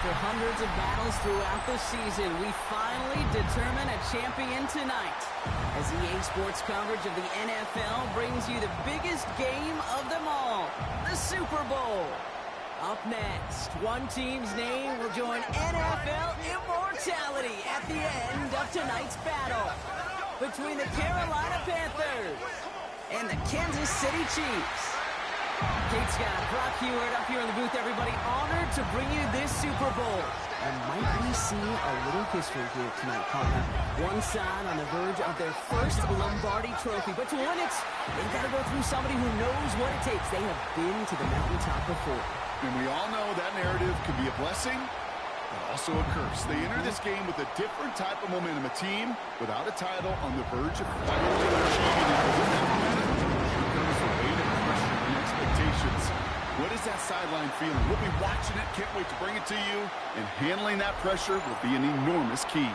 After hundreds of battles throughout the season, we finally determine a champion tonight. As EA Sports coverage of the NFL brings you the biggest game of them all, the Super Bowl. Up next, one team's name will join NFL immortality at the end of tonight's battle between the Carolina Panthers and the Kansas City Chiefs. Kate Scott, Brock Heward up here in the booth, everybody. Honored to bring you this Super Bowl. And might we see a little history here tonight, partner? One side on the verge of their first Lombardi trophy. But to win it, they've got to go through somebody who knows what it takes. They have been to the mountaintop before. And we all know that narrative can be a blessing, but also a curse. They enter this game with a different type of momentum. A team without a title on the verge of finally achieving it. With that momentum, here comes the weight of pressure and expectations. What is that sideline feeling? We'll be watching it. Can't wait to bring it to you. And handling that pressure will be an enormous key.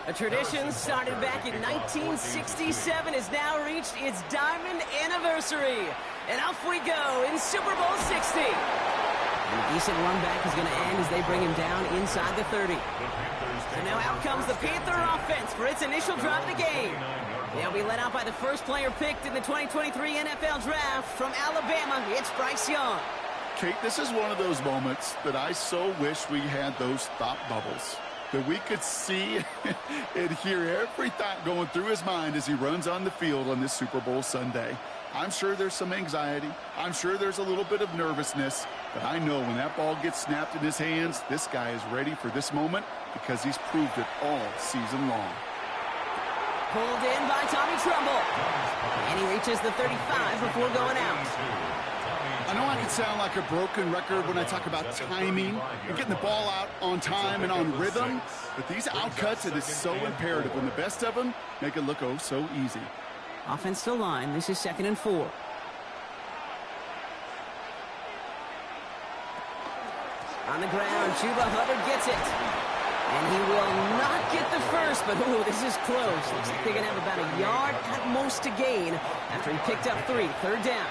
A tradition started back in 1967 has now reached its diamond anniversary. And off we go in Super Bowl 60. And a decent run back is going to end as they bring him down inside the 30. And now out comes the Panther offense for its initial drive of the game. They'll be led out by the first player picked in the 2023 NFL Draft from Alabama. It's Bryce Young. Kate, this is one of those moments that I so wish we had those thought bubbles, that we could see and hear every thought going through his mind as he runs on the field on this Super Bowl Sunday. I'm sure there's some anxiety. I'm sure there's a little bit of nervousness. But I know when that ball gets snapped in his hands, this guy is ready for this moment because he's proved it all season long. Pulled in by Tommy Trumbull. And he reaches the 35 before going out. I know I can sound like a broken record when I talk about timing and getting the ball out on time and on rhythm, but these outcuts, it is so imperative. When the best of them make it look oh so easy. Offense to line. This is 2nd and 4. On the ground, Chuba Hubbard gets it. And he will not get the first, but ooh, this is close. Looks like they're going to have about a yard at most to gain after he picked up 3. 3rd down.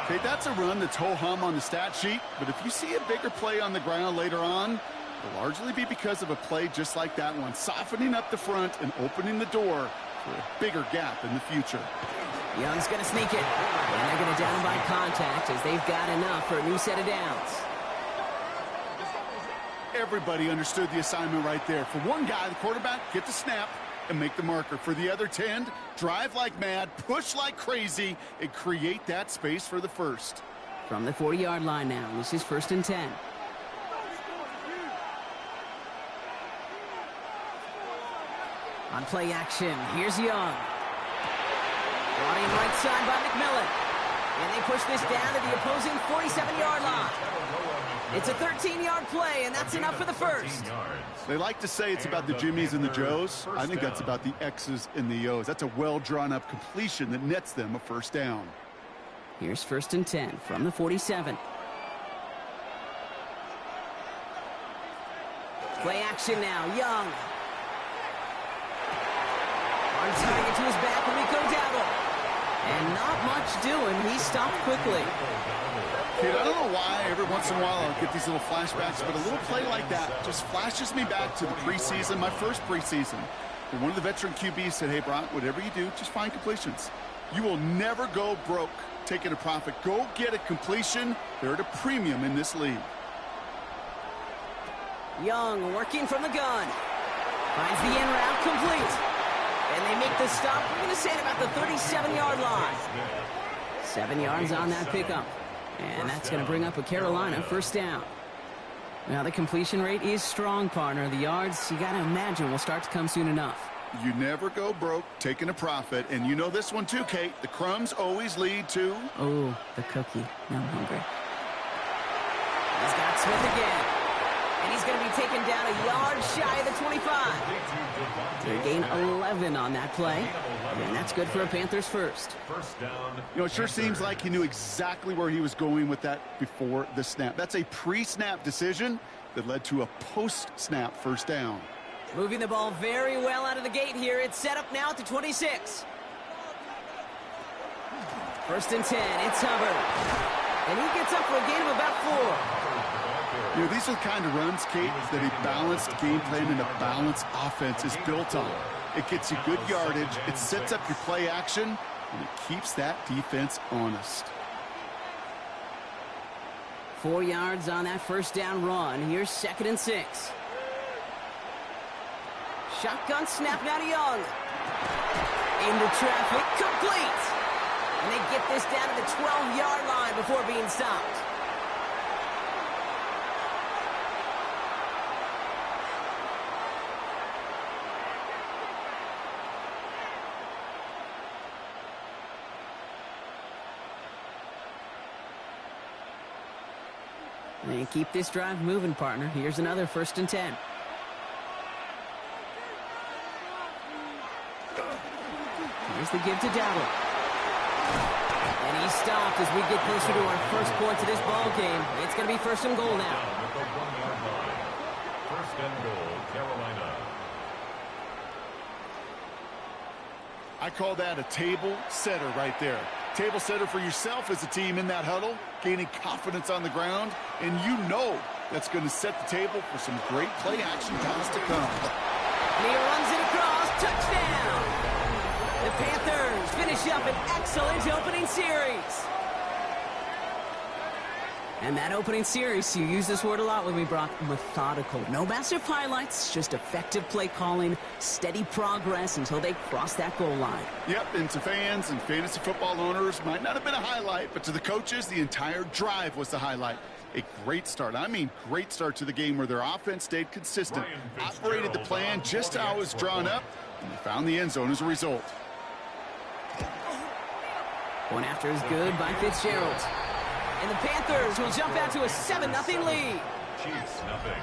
Okay, that's a run that's ho-hum on the stat sheet, but if you see a bigger play on the ground later on, it'll largely be because of a play just like that one, softening up the front and opening the door for a bigger gap in the future. Young's going to sneak it, and they're going to down by contact as they've got enough for a new set of downs. Everybody understood the assignment right there. For one guy, the quarterback, get the snap and make the marker. For the other 10, drive like mad, push like crazy, and create that space for the first. From the 40-yard line now, this is 1st and 10. On play action, here's Young. Brought in right side by McMillan. And they push this down to the opposing 47-yard line. It's a 13-yard play, and that's enough for the first. They like to say it's about the Jimmies and the Joes. I think that's about the X's and the O's. That's a well-drawn-up completion that nets them a first down. Here's 1st and 10 from the 47. Play action now, Young. On target to his back, Rico Dowdle. And not much doing. He stopped quickly. Kid, I don't know why every once in a while I'll get these little flashbacks, but a little play like that just flashes me back to the preseason, my first preseason. And one of the veteran QBs said, hey, Brock, whatever you do, just find completions. You will never go broke taking a profit. Go get a completion. They're at a premium in this league. Young working from the gun. Finds the in route complete. And they make the stop, we're going to say, at about the 37-yard line. 7 yards on that pickup. And that's going to bring up a Carolina first down. Now, the completion rate is strong, partner. The yards, you got to imagine, will start to come soon enough. You never go broke taking a profit. And you know this one too, Kate. The crumbs always lead to... Oh, the cookie. Now I'm hungry. He's got Smith again. And he's going to be taken down a yard shy of the 25. They gain 11 on that play. And that's good for a Panthers first. You know, it sure seems like he knew exactly where he was going with that before the snap. That's a pre-snap decision that led to a post-snap first down. Moving the ball very well out of the gate here. It's set up now at the 26. First and 10. It's Hubbard. And he gets up for a gain of about 4. You know, these are the kind of runs, Kate, that a balanced game plan and a balanced offense is built on. It gets you good yardage, it sets up your play action, and it keeps that defense honest. 4 yards on that first down run. Here's 2nd and 6. Shotgun snap now to Young. Into traffic, complete. And they get this down to the 12-yard line before being stopped. And keep this drive moving, partner. Here's another 1st and 10. Here's the give to Dowdle. And he's stopped as we get closer to our first points of this ball game. It's going to be 1st and goal now. First and goal, Carolina. I call that a table setter right there. Table setter for yourself as a team in that huddle, gaining confidence on the ground, and you know that's going to set the table for some great play action times to come. And he runs it across, touchdown! The Panthers finish up an excellent opening series. And that opening series, you use this word a lot with me, Brock, methodical. No massive highlights, just effective play calling, steady progress until they cross that goal line. Yep, and to fans and fantasy football owners, might not have been a highlight, but to the coaches, the entire drive was the highlight. A great start. I mean, great start to the game where their offense stayed consistent, operated the plan just how it was drawn up, and they found the end zone as a result. One after is good by Fitzgerald. And the Panthers will jump out to a 7-0 lead. Chiefs, nothing.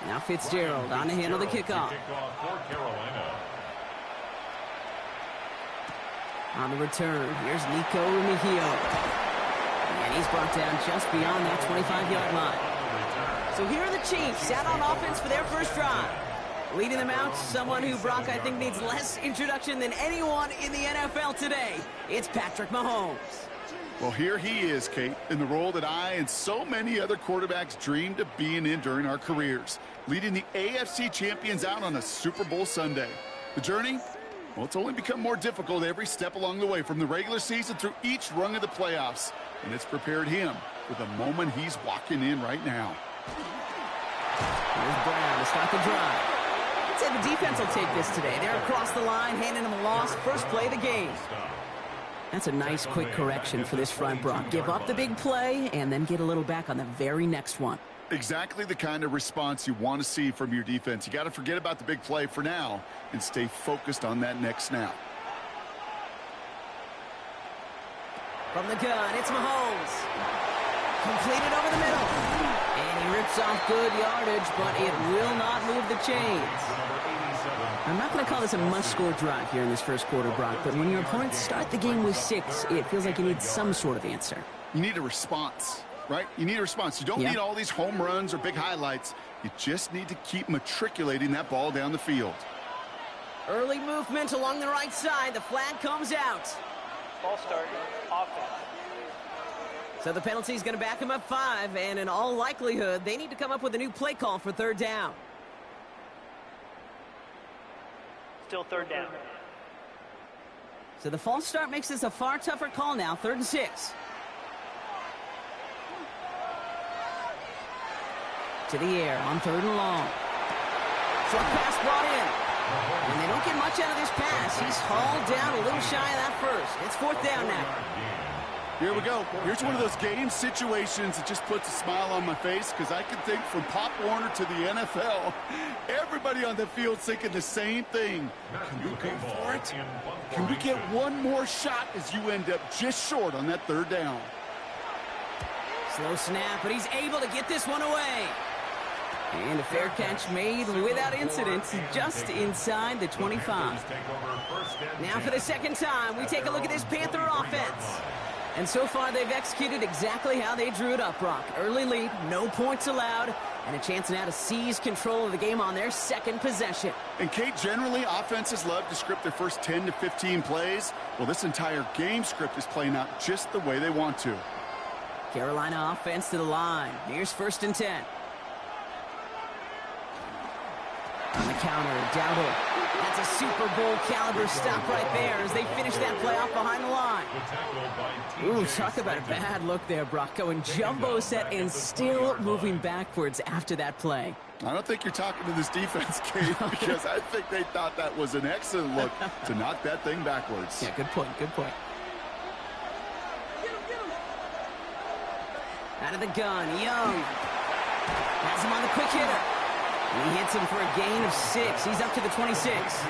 Now Fitzgerald on to handle the kickoff. Kickoff for Carolina. On the return, here's Nico Mejio. And he's brought down just beyond that 25-yard line. So here are the Chiefs out on offense for their first drive. Leading them out, someone who, Brock, I think needs less introduction than anyone in the NFL today. It's Patrick Mahomes. Well, here he is, Kate, in the role that I and so many other quarterbacks dreamed of being in during our careers, leading the AFC champions out on a Super Bowl Sunday. The journey? Well, it's only become more difficult every step along the way, from the regular season through each rung of the playoffs, and it's prepared him for the moment he's walking in right now. Here's Brown to start the drive. I'd say the defense will take this today. They're across the line, handing them a loss. First play of the game. That's a nice quick correction for this front, Brock. Give up the big play and then get a little back on the very next one. Exactly the kind of response you want to see from your defense. You got to forget about the big play for now and stay focused on that next snap. From the gun, it's Mahomes. Completed over the middle. And he rips off good yardage, but it will not move the chains. I'm not going to call this a must-score drive here in this first quarter, Brock, but when your opponents start the game with 6, it feels like you need some sort of answer. You need a response, right? You need a response. You don't need all these home runs or big highlights. You just need to keep matriculating that ball down the field. Early movement along the right side. The flag comes out. Ball start, offense. So the penalty is going to back him up 5, and in all likelihood, they need to come up with a new play call for third down. Still third down. So the false start makes this a far tougher call now. 3rd and 6. To the air on 3rd and long. Short pass brought in. And they don't get much out of this pass. He's hauled down a little shy of that first. It's 4th down now. Here we go. Here's one of those game situations that just puts a smile on my face because I can think from Pop Warner to the NFL, everybody on the field thinking the same thing. Can we go for it? Can we get one more shot as you end up just short on that 3rd down? Slow snap, but he's able to get this one away. And a fair catch made without incident, just inside the 25. Now for the 2nd time, we take a look at this Panther offense. And so far, they've executed exactly how they drew it up, Brock. Early lead, no points allowed, and a chance now to seize control of the game on their 2nd possession. And, Kate, generally, offenses love to script their first 10 to 15 plays. Well, this entire game script is playing out just the way they want to. Carolina offense to the line. Here's 1st and 10. On the counter, Dowdle. That's a Super Bowl caliber stop right there as they finish that play off behind the line. Ooh, talk about a bad look there, Brock. Going jumbo set and still moving backwards after that play. I don't think you're talking to this defense, Kate, because I think they thought that was an excellent look to knock that thing backwards. Yeah, good point, good point. Out of the gun, Young. Has him on the quick hitter. And he hits him for a gain of 6. He's up to the 26.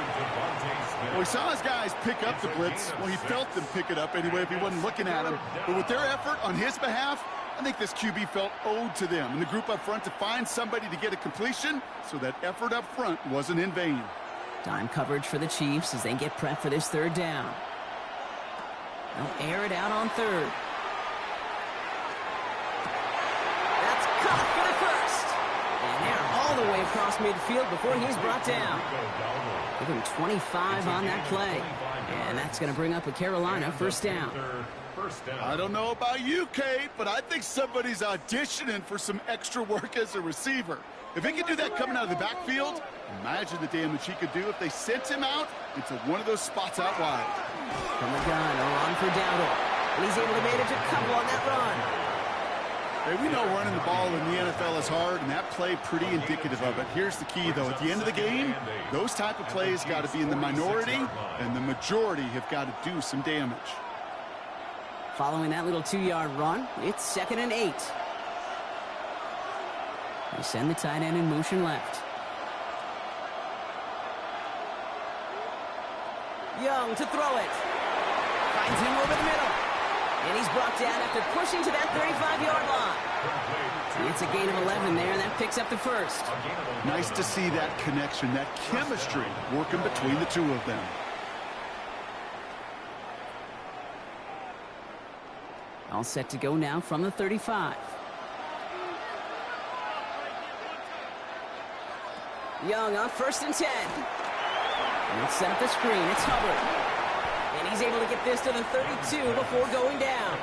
Well, he saw his guys pick up the blitz. Well, he felt them pick it up anyway if he wasn't looking at him. But with their effort on his behalf, I think this QB felt owed to them and the group up front to find somebody to get a completion, so that effort up front wasn't in vain. Time coverage for the Chiefs as they get prepped for this 3rd down. They'll air it out on 3rd. That's caught for the 1st. And they're all the way across midfield before he's brought down. Give him 25 on that play. And that's going to bring up a Carolina 1st down. I don't know about you, Kate, but I think somebody's auditioning for some extra work as a receiver. If he could do that coming out of the backfield, imagine the damage he could do if they sent him out into one of those spots out wide. From the gun, a run for Dowdle. And he's able to manage a couple on that run. Hey, we know running the ball in the NFL is hard, and that play pretty indicative of it. Here's the key, though. At the end of the game, those type of plays got to be in the minority, and the majority have got to do some damage. Following that little 2-yard run, it's 2nd and 8. They send the tight end in motion left. Young to throw it. Finds him over the middle. And he's brought down after pushing to that 35-yard line. It's a gain of 11 there, and that picks up the 1st. Nice to see that connection, that chemistry working between the two of them. All set to go now from the 35. Young on 1st and 10. And let's set up the screen. It's Hubbard. And he's able to get this to the 32 before going down.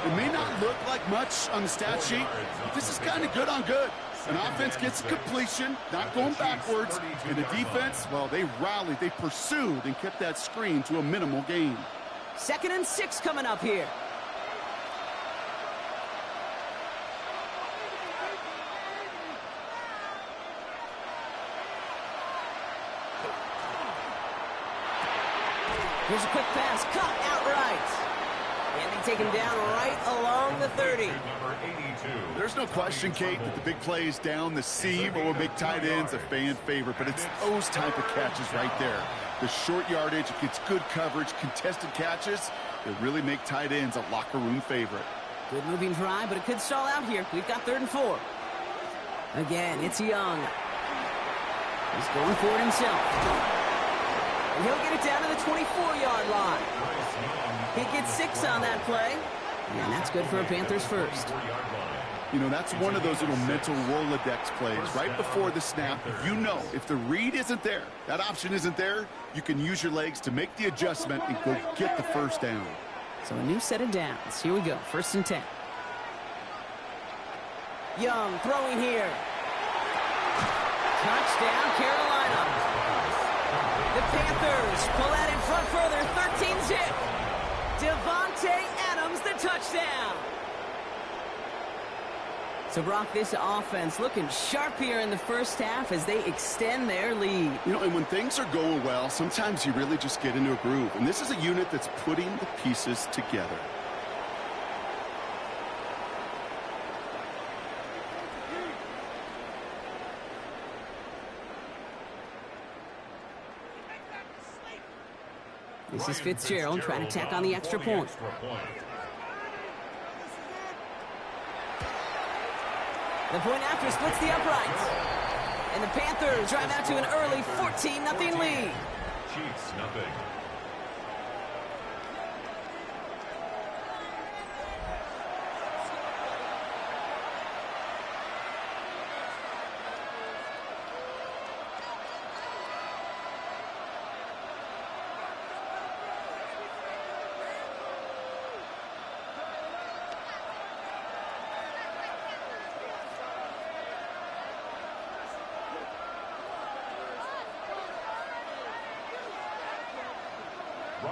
It may not look like much on the stat sheet, but this is kind of good on good. An offense gets a completion, not going backwards, and the defense, well, they rallied, they pursued, and kept that screen to a minimal gain. 2nd and 6 coming up here. Here's a quick pass, caught outright. And they take him down right along the 30. There's no question, Kate, that the big plays down the seam or big tight ends a fan favorite, but it's those type of catches right there. The short yardage, it gets good coverage, contested catches that really make tight ends a locker room favorite. Good moving drive, but it could stall out here. We've got 3rd and 4. Again, it's Young. He's going for it himself. And he'll get it down to the 24-yard line. He gets 6 on that play. And that's good for a Panthers 1st. You know, that's one of those little mental Rolodex plays. Right before the snap, you know if the read isn't there, that option isn't there, you can use your legs to make the adjustment and go get the 1st down. So a new set of downs. Here we go. 1st and 10. Young throwing here. Touchdown, Carolina. The Panthers pull that in front further. 13-zip. Devontae Adams, the touchdown. So, Brock, this offense looking sharp here in the first half as they extend their lead. You know, and when things are going well, sometimes you really just get into a groove. And this is a unit that's putting the pieces together. This is Fitzgerald trying to tack on the extra point. The point after splits the uprights. And the Panthers drive out to an early 14-0 lead. Chiefs, nothing.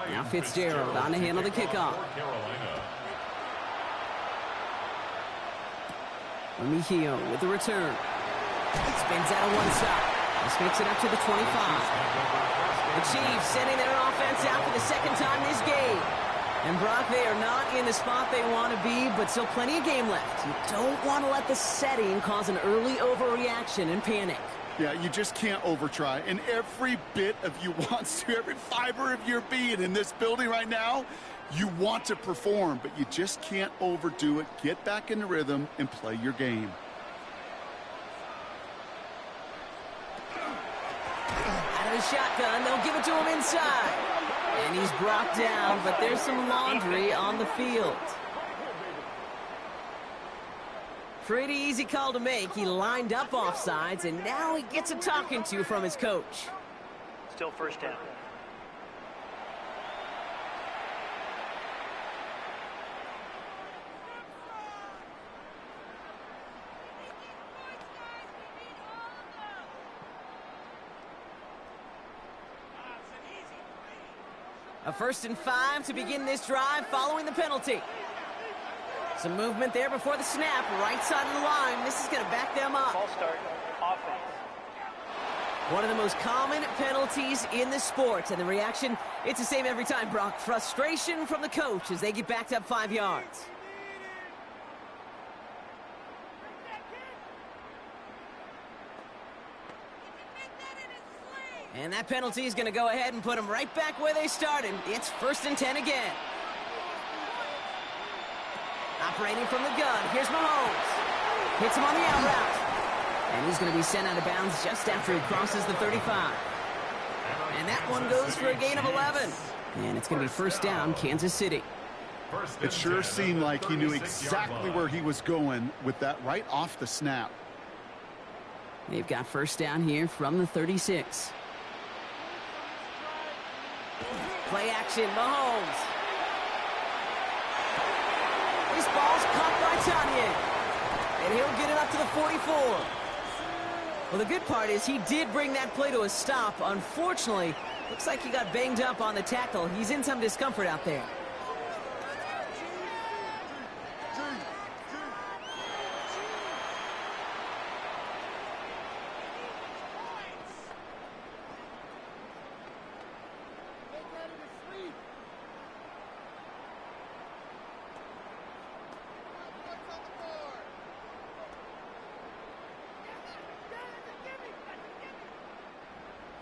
Now Fitzgerald on to handle the kickoff. Mejio with the return. Spins out of one side. This makes it up to the 25. The Chiefs sending their offense out for the second time this game. And Brock, they are not in the spot they want to be, but still plenty of game left. You don't want to let the setting cause an early overreaction and panic. Yeah, you just can't overtry. And every bit of you wants to, every fiber of your being in this building right now, you want to perform, but you just can't overdo it. Get back in the rhythm and play your game. Out of the shotgun, they'll give it to him inside. And he's brought down, but there's some laundry on the field. Pretty easy call to make. He lined up offsides, and now he gets a talking to from his coach. Still first down. A 1st and 5 to begin this drive following the penalty. Some movement there before the snap, right side of the line. This is going to back them up. Ball start, offense. One of the most common penalties in the sport, and the reaction, it's the same every time, Brock. Frustration from the coach as they get backed up 5 yards. And that penalty is going to go ahead and put them right back where they started. It's 1st and 10 again. Operating from the gun, here's Mahomes. Hits him on the out route. And he's going to be sent out of bounds just after he crosses the 35. And that one goes for a gain of 11. And it's going to be 1st down, Kansas City. It sure seemed like he knew exactly where he was going with that right off the snap. They've got 1st down here from the 36. Play action, Mahomes. This ball's caught by Tanya. And he'll get it up to the 44. Well, the good part is he did bring that play to a stop. Unfortunately, looks like he got banged up on the tackle. He's in some discomfort out there.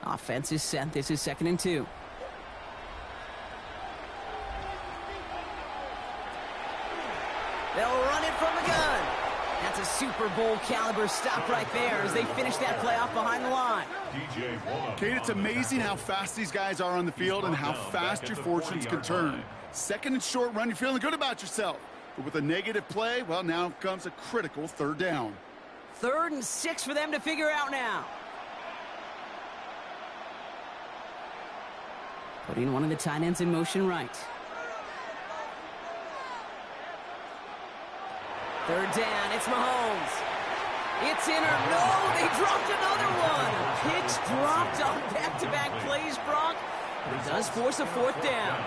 Offense is set. This is 2nd and 2. They'll run it from the gun. That's a Super Bowl caliber stop right there as they finish that play off behind the line. Kate, it's amazing how fast these guys are on the field and how fast your fortunes can turn. 2nd and short run, you're feeling good about yourself. But with a negative play, well, now comes a critical 3rd down. 3rd and 6 for them to figure out now. Putting one of the tight ends in motion right. 3rd down, it's Mahomes. It's in or no, they dropped another one. Picks dropped on back-to-back plays, Brock. But it does force a 4th down.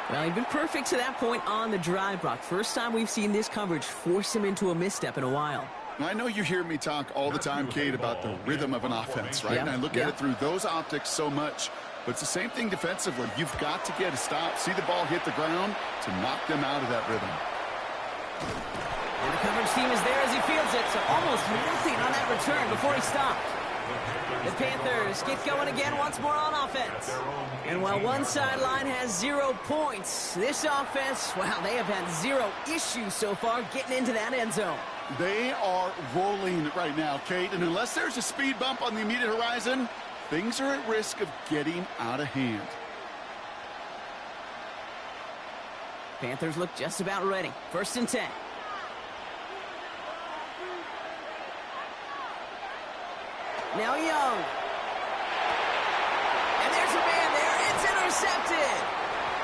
Well, he'd been perfect to that point on the drive, Brock. First time we've seen this coverage force him into a misstep in a while. I know you hear me talk all the time, Kate, about the rhythm of an offense, right? Yeah. And I look at it through those optics so much. But it's the same thing defensively. You've got to get a stop, see the ball hit the ground to knock them out of that rhythm. And the coverage team is there as he fields it, so almost nothing on that return before he stopped. The Panthers get going again once more on offense. And while one sideline has 0 points, this offense, wow, they have had 0 issues so far getting into that end zone. They are rolling right now, Kate, and unless there's a speed bump on the immediate horizon, things are at risk of getting out of hand. Panthers look just about ready. 1st and 10. Now Young. And there's a man there. It's intercepted.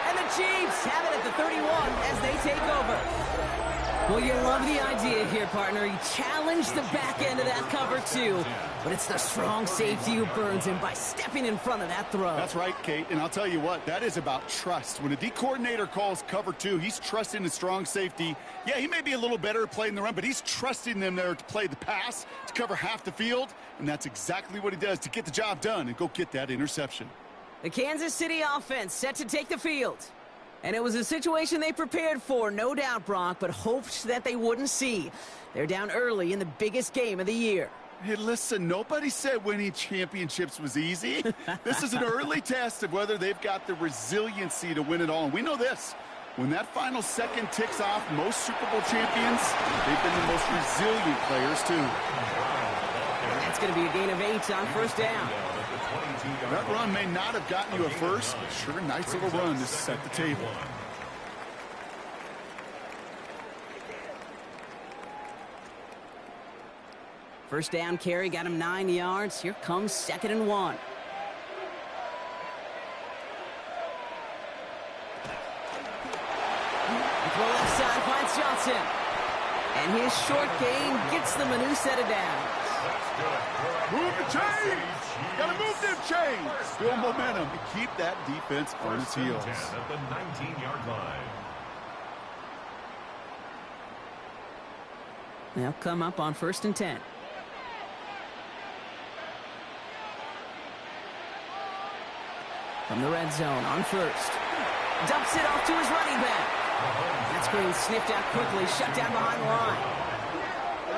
And the Chiefs have it at the 31 as they take over. Well, you love the idea here, partner. He challenged the back end of that cover, too. But it's the strong safety who burns him by stepping in front of that throw. That's right, Kate. And I'll tell you what, that is about trust. When a D coordinator calls cover 2, he's trusting the strong safety. Yeah, he may be a little better at playing the run, but he's trusting them there to play the pass, to cover half the field. And that's exactly what he does to get the job done and go get that interception. The Kansas City offense set to take the field. And it was a situation they prepared for, no doubt, Brock, but hoped that they wouldn't see. They're down early in the biggest game of the year. Hey, listen, nobody said winning championships was easy. This is an early test of whether they've got the resiliency to win it all. And we know this. When that final second ticks off, most Super Bowl champions, they've been the most resilient players, too. That's going to be a gain of 8 on 1st down. That run may not have gotten you a first, but sure, nice little run to set the table. First down carry got him 9 yards. Here comes 2nd and 1. The left side finds Johnson. And his short gain gets them a new set of downs. Move the chains! Gotta move them chains! Build momentum to keep that defense on its heels. At the 19-yard line. They'll come up on 1st and 10. From the red zone on 1st. Dumps it off to his running back. That screen sniffed out quickly, shut down behind the line.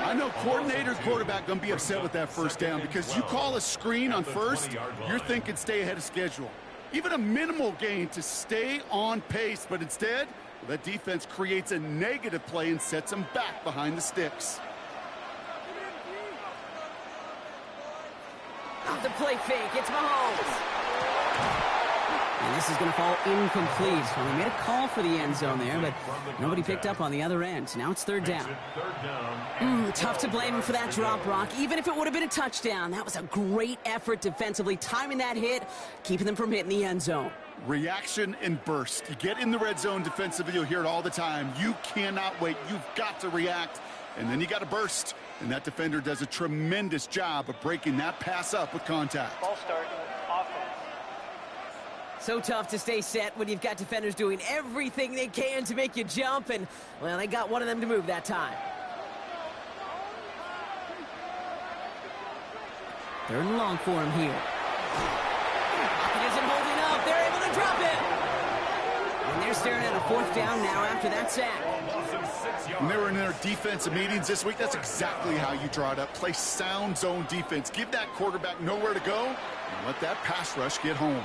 I know coordinator, quarterback going to be upset with that first down because you call a screen on 1st, you're thinking stay ahead of schedule. Even a minimal gain to stay on pace, but instead, that defense creates a negative play and sets them back behind the sticks. Off the play fake, it's Mahomes. And this is going to fall incomplete. Well, they made a call for the end zone there, but nobody picked up on the other end. Now it's 3rd down. Tough to blame him for that drop, Brock. Even if it would have been a touchdown, that was a great effort defensively, timing that hit, keeping them from hitting the end zone. Reaction and burst. You get in the red zone defensively, you'll hear it all the time. You cannot wait. You've got to react, and then you got to burst. And that defender does a tremendous job of breaking that pass up with contact. Ball start, offense. So tough to stay set when you've got defenders doing everything they can to make you jump, and, well, they got one of them to move that time. 3rd and long for him here. He isn't holding up. They're able to drop it. And they're staring at a 4th down now after that sack. When they were in their defensive meetings this week, that's exactly how you draw it up. Play sound zone defense. Give that quarterback nowhere to go, and let that pass rush get home.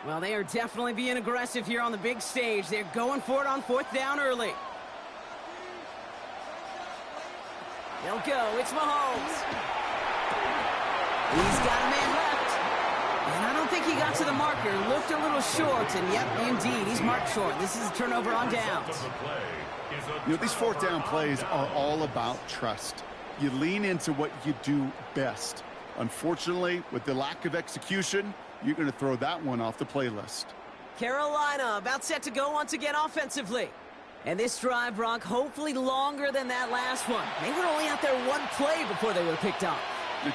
Well, they are definitely being aggressive here on the big stage. They're going for it on 4th down early. They'll go. It's Mahomes. He's got a man left. And I don't think he got to the marker. Looked a little short, and yep, indeed, he's marked short. This is a turnover on downs. You know, these 4th down plays are all about trust. You lean into what you do best. Unfortunately, with the lack of execution, you're going to throw that one off the playlist. Carolina about set to go once again offensively. And this drive, Brock, hopefully longer than that last one. They were only out there one play before they were picked off.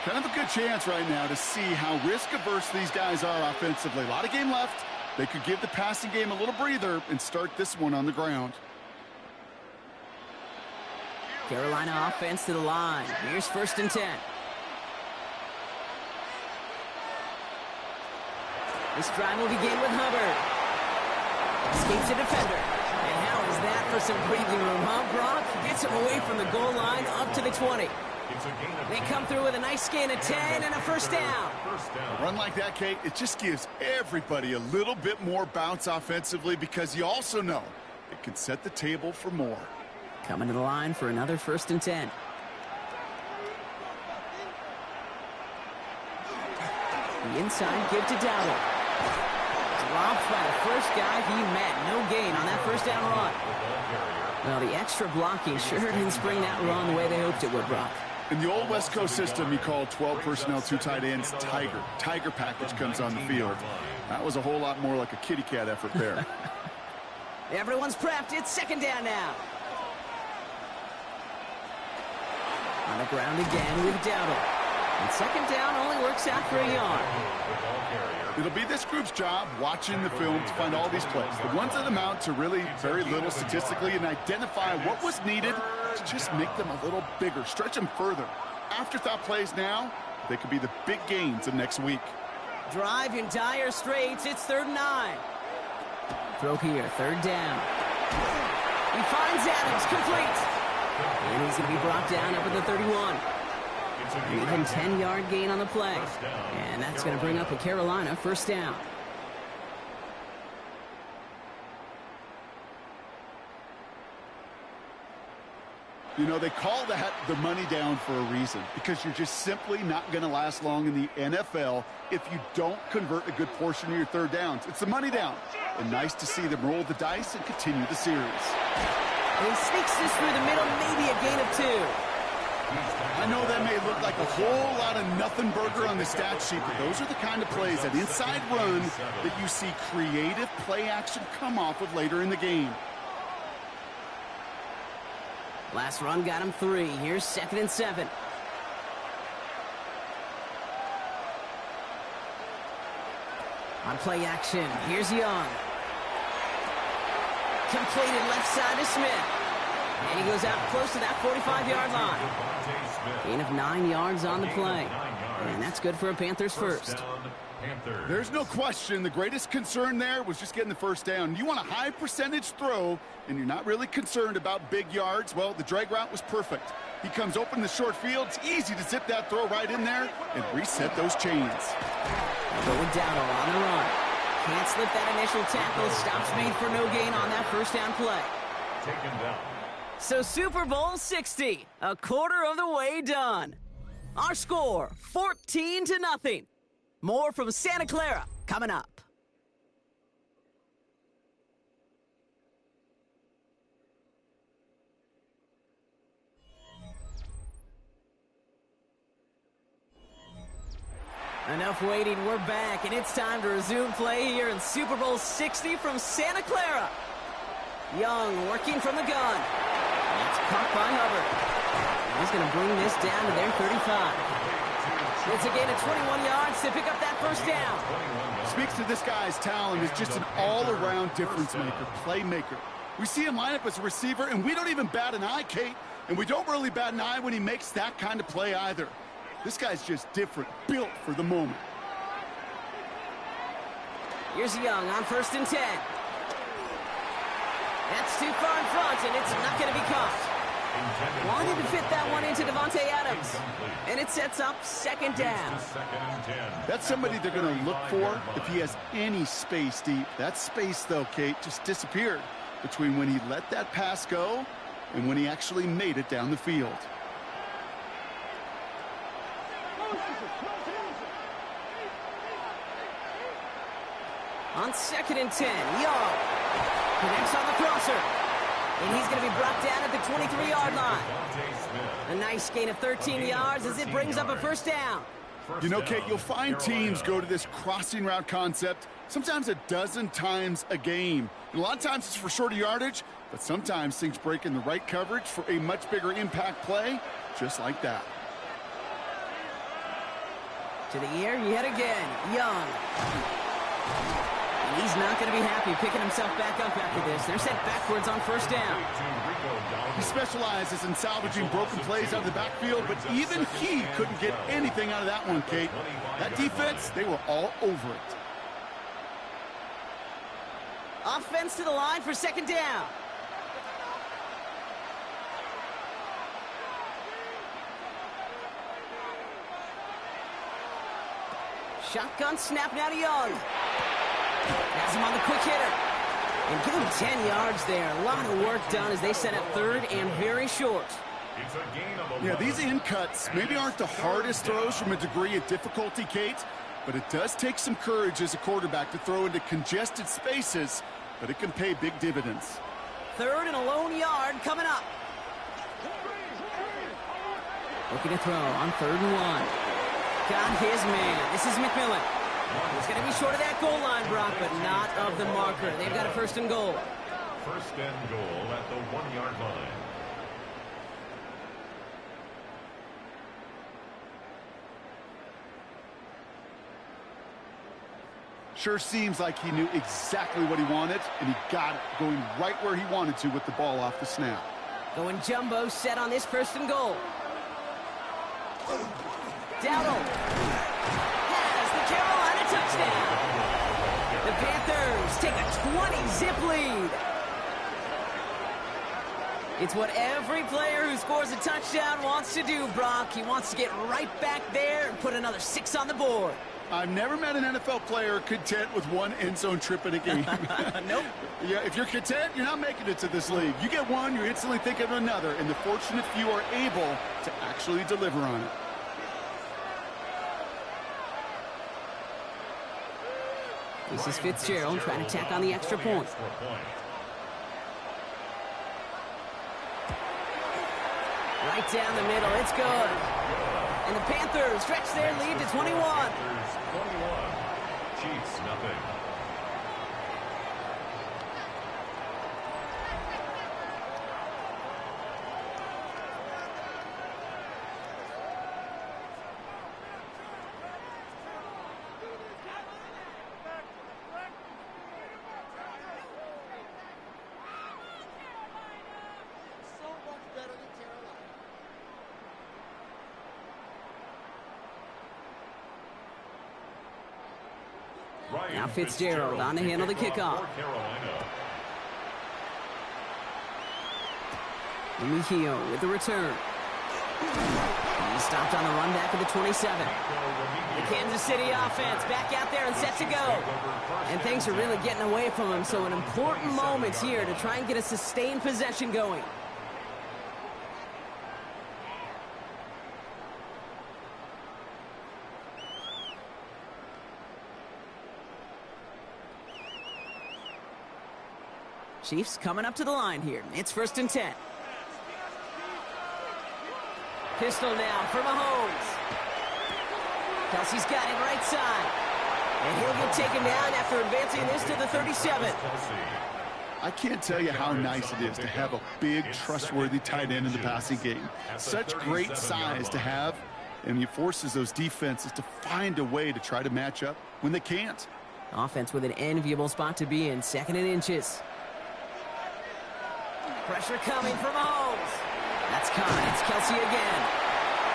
Kind of a good chance right now to see how risk-averse these guys are offensively. A lot of game left. They could give the passing game a little breather and start this one on the ground. Carolina offense to the line. Here's 1st and 10. This drive will begin with Hubbard. Escapes the defender. And how is that for some breathing room, huh, Brock? Gets him away from the goal line up to the 20. They come through with a nice gain of 10 and a first down. A run like that, Kate, it just gives everybody a little bit more bounce offensively because you also know it can set the table for more. Coming to the line for another 1st and 10. The inside give to Dowdle. Dropped by the first guy he met. No gain on that first down run. Well, the extra blocking sure didn't spring that run the way they hoped it would, Brock. In the old West Coast system, you call 12 personnel, 2 tight ends, Tiger. Tiger package comes on the field. That was a whole lot more like a kitty cat effort there. Everyone's prepped. It's 2nd down now. On the ground again with Dowdle. And 2nd down only works out for a yard. It'll be this group's job watching the film to find all these plays. The ones that amount to really very little statistically and identify what was needed to just make them a little bigger, stretch them further. Afterthought plays now, they could be the big gains of next week. Drive in dire straits. It's 3rd and 9. Throw here, 3rd down. He finds Adams, complete. And he's going to be brought down up at the 31. Even 10-yard gain on the play. And that's going to bring up a Carolina 1st down. You know, they call that the money down for a reason, because you're just simply not going to last long in the NFL if you don't convert a good portion of your 3rd downs. It's the money down. And nice to see them roll the dice and continue the series. And he sneaks this through the middle, maybe a gain of 2. I know that may look like a whole lot of nothing burger on the stat sheet, but those are the kind of plays, that inside run, that you see creative play action come off of later in the game. Last run got him 3. Here's 2nd and 7. On play action, here's Young. Completed left side to Smith. And he goes out close to that 45-yard line. Gain of 9 yards on the play. And that's good for a Panthers 1st. There's no question the greatest concern there was just getting the 1st down. You want a high percentage throw, and you're not really concerned about big yards. Well, the drag route was perfect. He comes open in the short field. It's easy to zip that throw right in there and reset those chains. Go with Dowdle on the run. Can't slip that initial tackle. Stops made for no gain on that 1st down play. Taken down. So Super Bowl 60, a quarter of the way done. Our score, 14-0. More from Santa Clara coming up. Enough waiting, we're back, and it's time to resume play here in Super Bowl 60 from Santa Clara. Young working from the gun. It's caught by Hubbard. He's going to bring this down to their 35. It's a gain of 21 yards to pick up that 1st down. Speaks to this guy's talent as just an all-around difference maker, playmaker. We see him line up as a receiver, and we don't even bat an eye, Kate. And we don't really bat an eye when he makes that kind of play either. This guy's just different, built for the moment. Here's Young on 1st and 10. That's too far in front, and it's not going to be caught. Wanted to fit that one into Devontae Adams. And it sets up 2nd down. That's somebody they're going to look for if he has any space deep. That space, though, Kate, just disappeared between when he let that pass go and when he actually made it down the field. On 2nd and 10, Young connects on the crosser. And he's going to be brought down at the 23-yard line. A nice gain of 13 yards as it brings up a 1st down. You know, Kate, you'll find teams go to this crossing route concept sometimes a dozen times a game. And a lot of times it's for shorter yardage, But sometimes things break in the right coverage for a much bigger impact play, just like that. To the air yet again. Young. And he's not going to be happy picking himself back up after this. They're sent backwards on first down. He specializes in salvaging broken plays out of the backfield, but even he couldn't get anything out of that one, Kate. That defense, they were all over it. Offense to the line for second down. Shotgun snap now to Young. Has him on the quick hitter. And give him 10 yards there. A lot of work done as they set up third and very short. Yeah, these in cuts maybe aren't the hardest throws from a degree of difficulty, Kate, but it does take some courage as a quarterback to throw into congested spaces, but it can pay big dividends. Third and a lone yard coming up. Looking to throw on 3rd and 1. Got his man. This is McMillan. He's going to be short of that goal line, Brock, but not of the marker. They've got a 1st and goal. 1st and goal at the 1-yard line. Sure seems like he knew exactly what he wanted, and he got it going right where he wanted to with the ball off the snap. Going jumbo set on this 1st and goal. Dowdle has the Carolina touchdown. The Panthers take a 20-zip lead. It's what every player who scores a touchdown wants to do, Brock. He wants to get right back there and put another 6 on the board. I've never met an NFL player content with one end zone trip in a game. Nope. Yeah, if you're content, you're not making it to this league. You get one, you're instantly thinking of another, and the fortunate few are able to actually deliver on it. This is Fitzgerald trying to tack on the extra point. Right down the middle. It's good. And the Panthers stretch their lead to 21. 21. Chiefs, nothing. Now Fitzgerald on to handle the kickoff. Mejio with the return. He stopped on the run back of the 27. The Kansas City offense back out there and set to go. And things are really getting away from him, so an important moment here to try and get a sustained possession going. Chiefs coming up to the line here. It's 1st and 10. Pistol now for Mahomes. Kelsey's got it right side. And he'll get taken down after advancing this to the 37. I can't tell you how nice it is to have a big, trustworthy tight end in the passing game. Such great size to have, and he forces those defenses to find a way to try to match up when they can't. Offense with an enviable spot to be in, 2nd and inches. Pressure coming from Mahomes. That's caught. It's Kelsey again.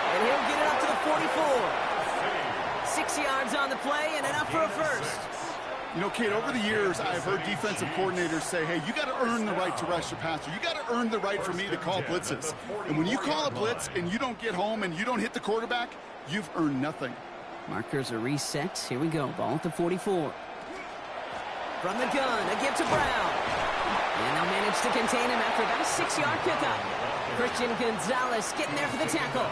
And he'll get it up to the 44. 6 yards on the play and enough for a 1st. You know, Kate, over the years, I've heard defensive coordinators say, hey, you got to earn the right to rush your passer. You got to earn the right for me to call blitzes. And when you call a blitz and you don't get home and you don't hit the quarterback, you've earned nothing. Markers are reset. Here we go. Ball at the 44. From the gun, a give to Brown. And they'll manage to contain him after about a 6-yard pickup. Christian Gonzalez getting there for the tackle.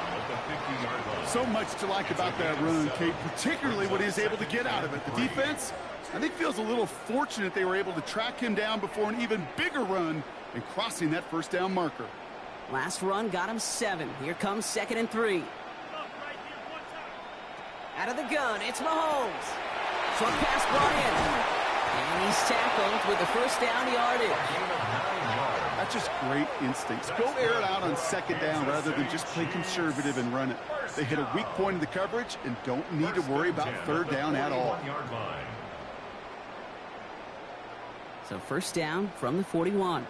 So much to like about that run, Kate, particularly what he's able to get out of it. The defense, I think, feels a little fortunate they were able to track him down before an even bigger run and crossing that 1st down marker. Last run got him 7. Here comes 2nd and 3. Out of the gun, it's Mahomes. Short pass brought in. And he's tackled with the 1st down yardage. I That's just great instincts. Go air it out on second down rather than just play conservative and run it. They hit a weak point in the coverage and don't need to worry about third down at all. So first down from the 41.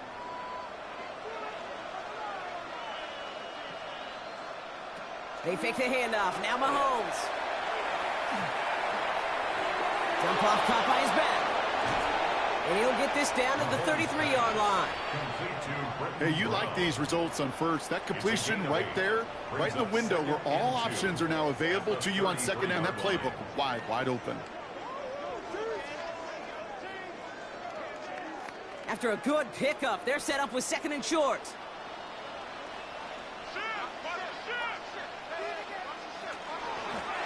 They fake the handoff. Now Mahomes. Jump off, caught by his back. And he'll get this down to the 33-yard line. Hey, you like these results on first. That completion right there, right in the window where all options are now available to you on second down. That playbook wide open. After a good pickup, they're set up with second and short.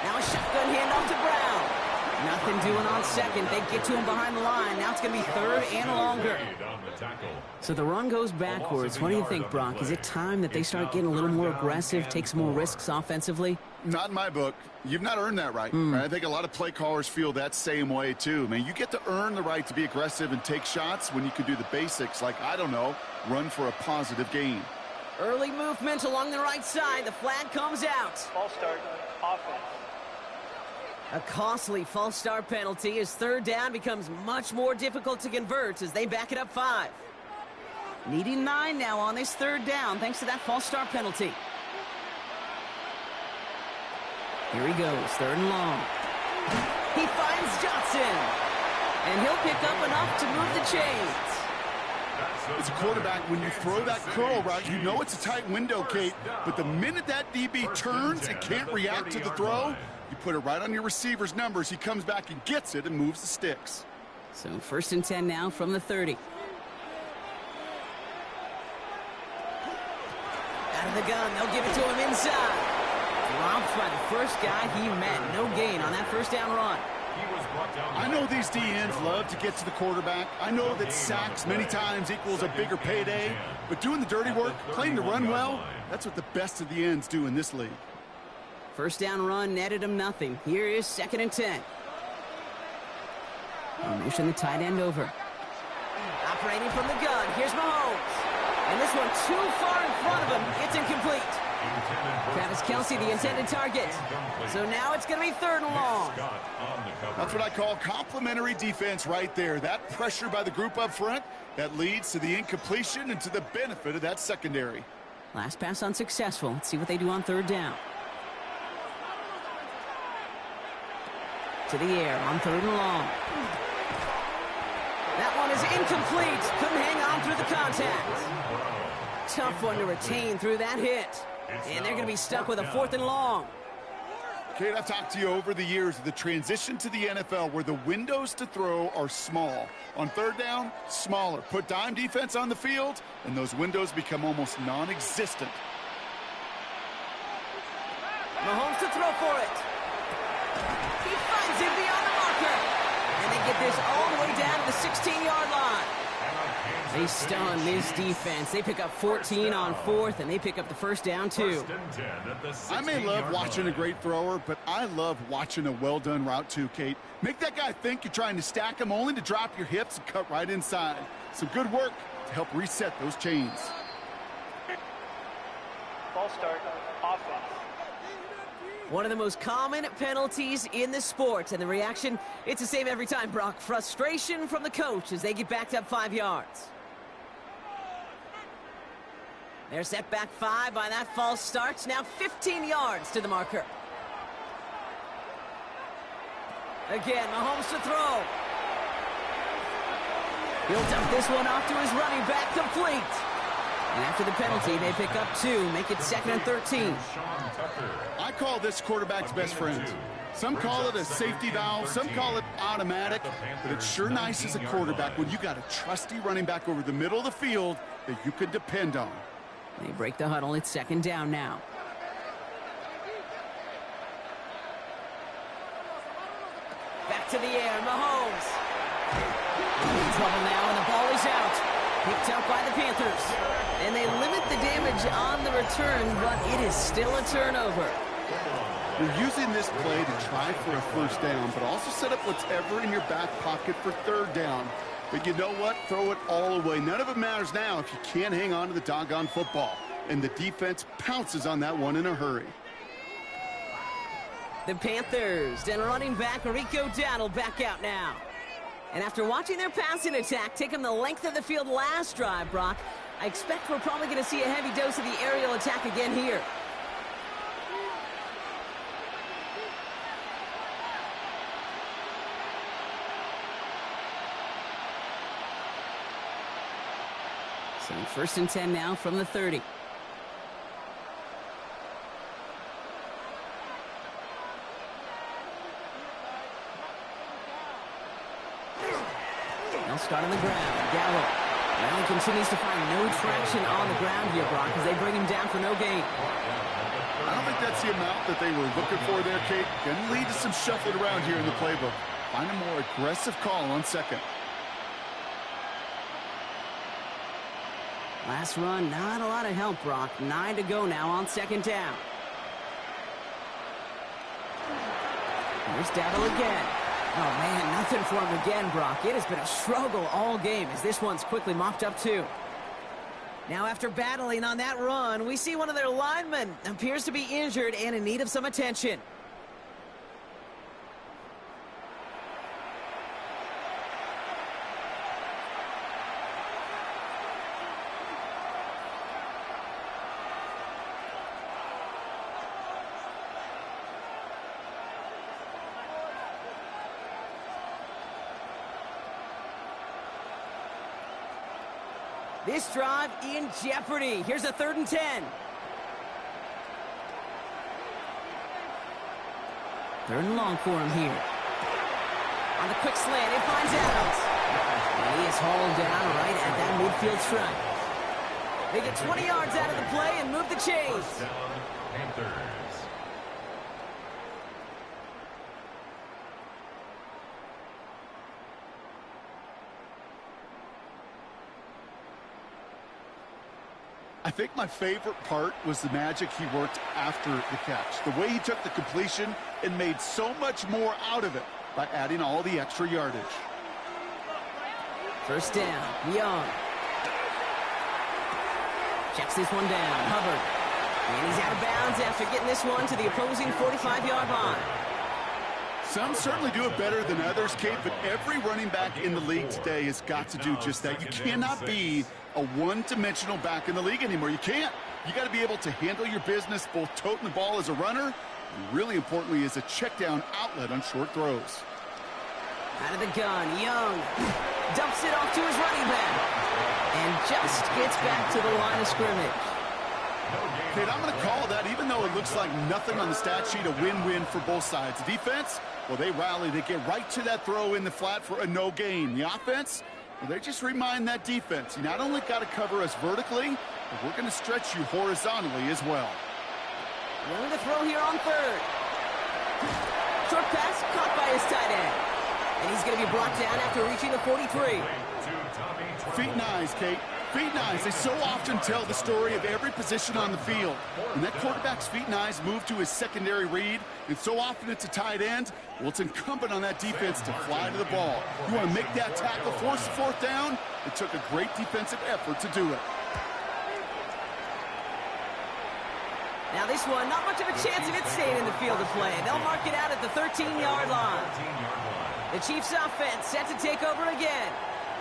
Now a shotgun handoff to Brown. Nothing doing on second. They get to him behind the line. Now it's going to be third and longer. So the run goes backwards. What do you think, Brock? Is it time that they start getting a little more aggressive, take some more risks offensively? Not in my book. You've not earned that right. I think a lot of play callers feel that same way, too. Man, you get to earn the right to be aggressive and take shots when you can do the basics, like, I don't know, run for a positive gain. Early movement along the right side. The flag comes out. False start, offense. A costly false start penalty as third down becomes much more difficult to convert as they back it up 5. Needing 9 now on this third down thanks to that false start penalty. Here he goes, third and long. He finds Johnson. And he'll pick up enough to move the chains. As a quarterback, when you throw that curl route, you know it's a tight window, Kate. But the minute that DB turns and can't react to the throw, you put it right on your receiver's numbers. He comes back and gets it and moves the sticks. So first and 10 now from the 30. Out of the gun, they'll give it to him inside. Dropped by the first guy he met. No gain on that first down run. I know these DNs love to get to the quarterback. I know that sacks many times equals a bigger payday. But doing the dirty work, playing to run well, that's what the best of the ends do in this league. First down run netted him nothing. Here is second and 10. Motion the tight end over. Operating from the gun. Here's Mahomes. And this one too far in front of him. It's incomplete. Travis Kelce, the intended target. So now it's going to be third and long. That's what I call complimentary defense right there. That pressure by the group up front, that leads to the incompletion and to the benefit of that secondary. Last pass unsuccessful. Let's see what they do on third down. To the air on third and long. That one is incomplete. Couldn't hang on through the contact. Tough one to retain through that hit. And they're going to be stuck with a fourth and long. Kate, I've talked to you over the years of the transition to the NFL where the windows to throw are small. On third down, smaller. Put dime defense on the field, and those windows become almost non-existent. Mahomes to throw for it. He finds it beyond the marker. And they get this all the way down to the 16-yard line. They stun this defense. They pick up 14 on fourth, and they pick up the first down, too. I may love watching a great thrower, but I love watching a well-done route, too, Kate. Make that guy think you're trying to stack him only to drop your hips and cut right inside. Some good work to help reset those chains. False start, offense. One of the most common penalties in the sport, and the reaction, it's the same every time, Brock. Frustration from the coach as they get backed up 5 yards. They're set back 5 by that false start. Now 15 yards to the marker. Again, Mahomes to throw. He'll dump this one off to his running back, complete. And after the penalty, they pick up 2, make it second and 13. I call this quarterback's best friend. Some call it a safety valve, some call it automatic, but it's sure nice as a quarterback when you got a trusty running back over the middle of the field that you could depend on. They break the huddle. It's second down now. Back to the air, Mahomes. In trouble now, and the ball is out. Picked up by the Panthers. And they limit the damage on the return, but it is still a turnover. You're using this play to try for a first down, but also set up whatever in your back pocket for third down. But you know what? Throw it all away. None of it matters now if you can't hang on to the doggone football. And the defense pounces on that one in a hurry. The Panthers and running back Rico Dowdle back out now. And after watching their passing attack take them the length of the field last drive, Brock, I expect we're probably going to see a heavy dose of the aerial attack again here. So 1st and 10 now from the 30. They'll start on the ground. Gallo. Now he continues to find no traction on the ground here, Brock, as they bring him down for no gain. I don't think that's the amount that they were looking for there, Kate. Going to lead to some shuffling around here in the playbook. Find a more aggressive call on second. Last run, not a lot of help, Brock. 9 to go now on 2nd down. Here's Dowdle again. Oh, man, nothing for him again, Brock. It has been a struggle all game as this one's quickly mopped up, too. Now, after battling on that run, we see one of their linemen appears to be injured and in need of some attention. This drive in jeopardy. Here's a 3rd and 10. 3rd and long for him here. On the quick slant, it finds Adams. And he is hauled down right at that midfield stripe. They get 20 yards out of the play and move the chains. First down, Panthers. I think my favorite part was the magic he worked after the catch. The way he took the completion and made so much more out of it by adding all the extra yardage. 1st down, Young. Checks this one down, Hubbard. And he's out of bounds after getting this one to the opposing 45-yard line. Some certainly do it better than others, Kate, but every running back in the league today has got to do just that. You cannot be a one-dimensional back in the league anymore. You can't. You got to be able to handle your business, both toting the ball as a runner, and really importantly as a check-down outlet on short throws. Out of the gun, Young dumps it off to his running back and just gets back to the line of scrimmage. Kate, I'm going to call that, even though it looks like nothing on the stat sheet, a win-win for both sides. The defense, well, they rally. They get right to that throw in the flat for a no gain. The offense, well, they just remind that defense, you not only got to cover us vertically, but we're going to stretch you horizontally as well. Willing to throw here on 3rd. Short pass caught by his tight end. And he's going to be brought down after reaching the 43. Feet and eyes, Kate. Feet and eyes, they so often tell the story of every position on the field. When that quarterback's feet and eyes move to his secondary read, and so often it's a tight end, well, it's incumbent on that defense to fly to the ball. You want to make that tackle, force the 4th down? It took a great defensive effort to do it. Now this one, not much of a chance of it staying in the field of play. They'll mark it out at the 13-yard line. The Chiefs' offense set to take over again.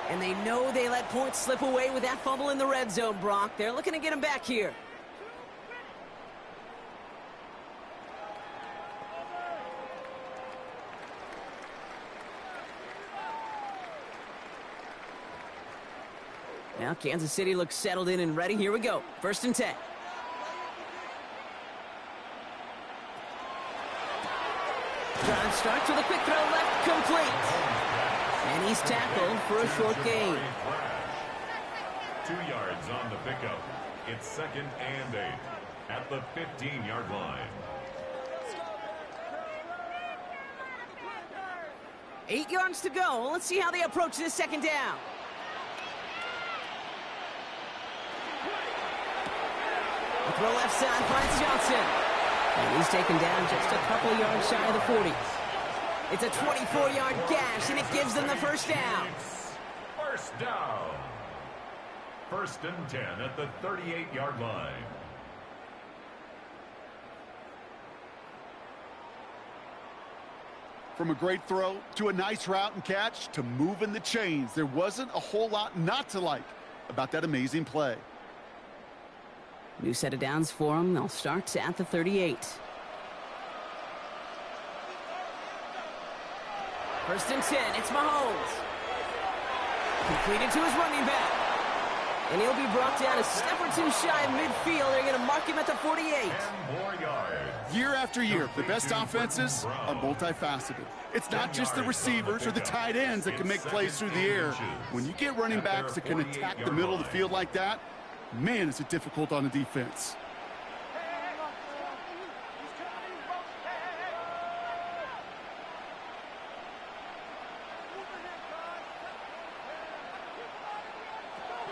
And they know they let points slip away with that fumble in the red zone, Brock. They're looking to get him back here. Now Kansas City looks settled in and ready. Here we go. 1st and 10. Drive starts with a quick throw left, complete. And he's tackled for a short gain. 2 yards on the pickup. It's 2nd and 8 at the 15-yard line. 8 yards to go. Let's see how they approach this 2nd down. The throw left side finds Johnson. And he's taken down just a couple yards shy of the 40. It's a 24-yard gash, and it gives them the 1st down. first down. 1st and 10 at the 38-yard line. From a great throw to a nice route and catch to moving the chains, there wasn't a whole lot not to like about that amazing play. New set of downs for them. They'll start at the 38. 1st and 10. It's Mahomes. Completed to his running back. And he'll be brought down a step or two shy of midfield. They're going to mark him at the 48. 10 more yards. Year after year, the best offenses are multifaceted. It's not just the receivers or the tight ends that can make plays through the air. When you get running backs that can attack the middle of the field like that, man, is it difficult on the defense.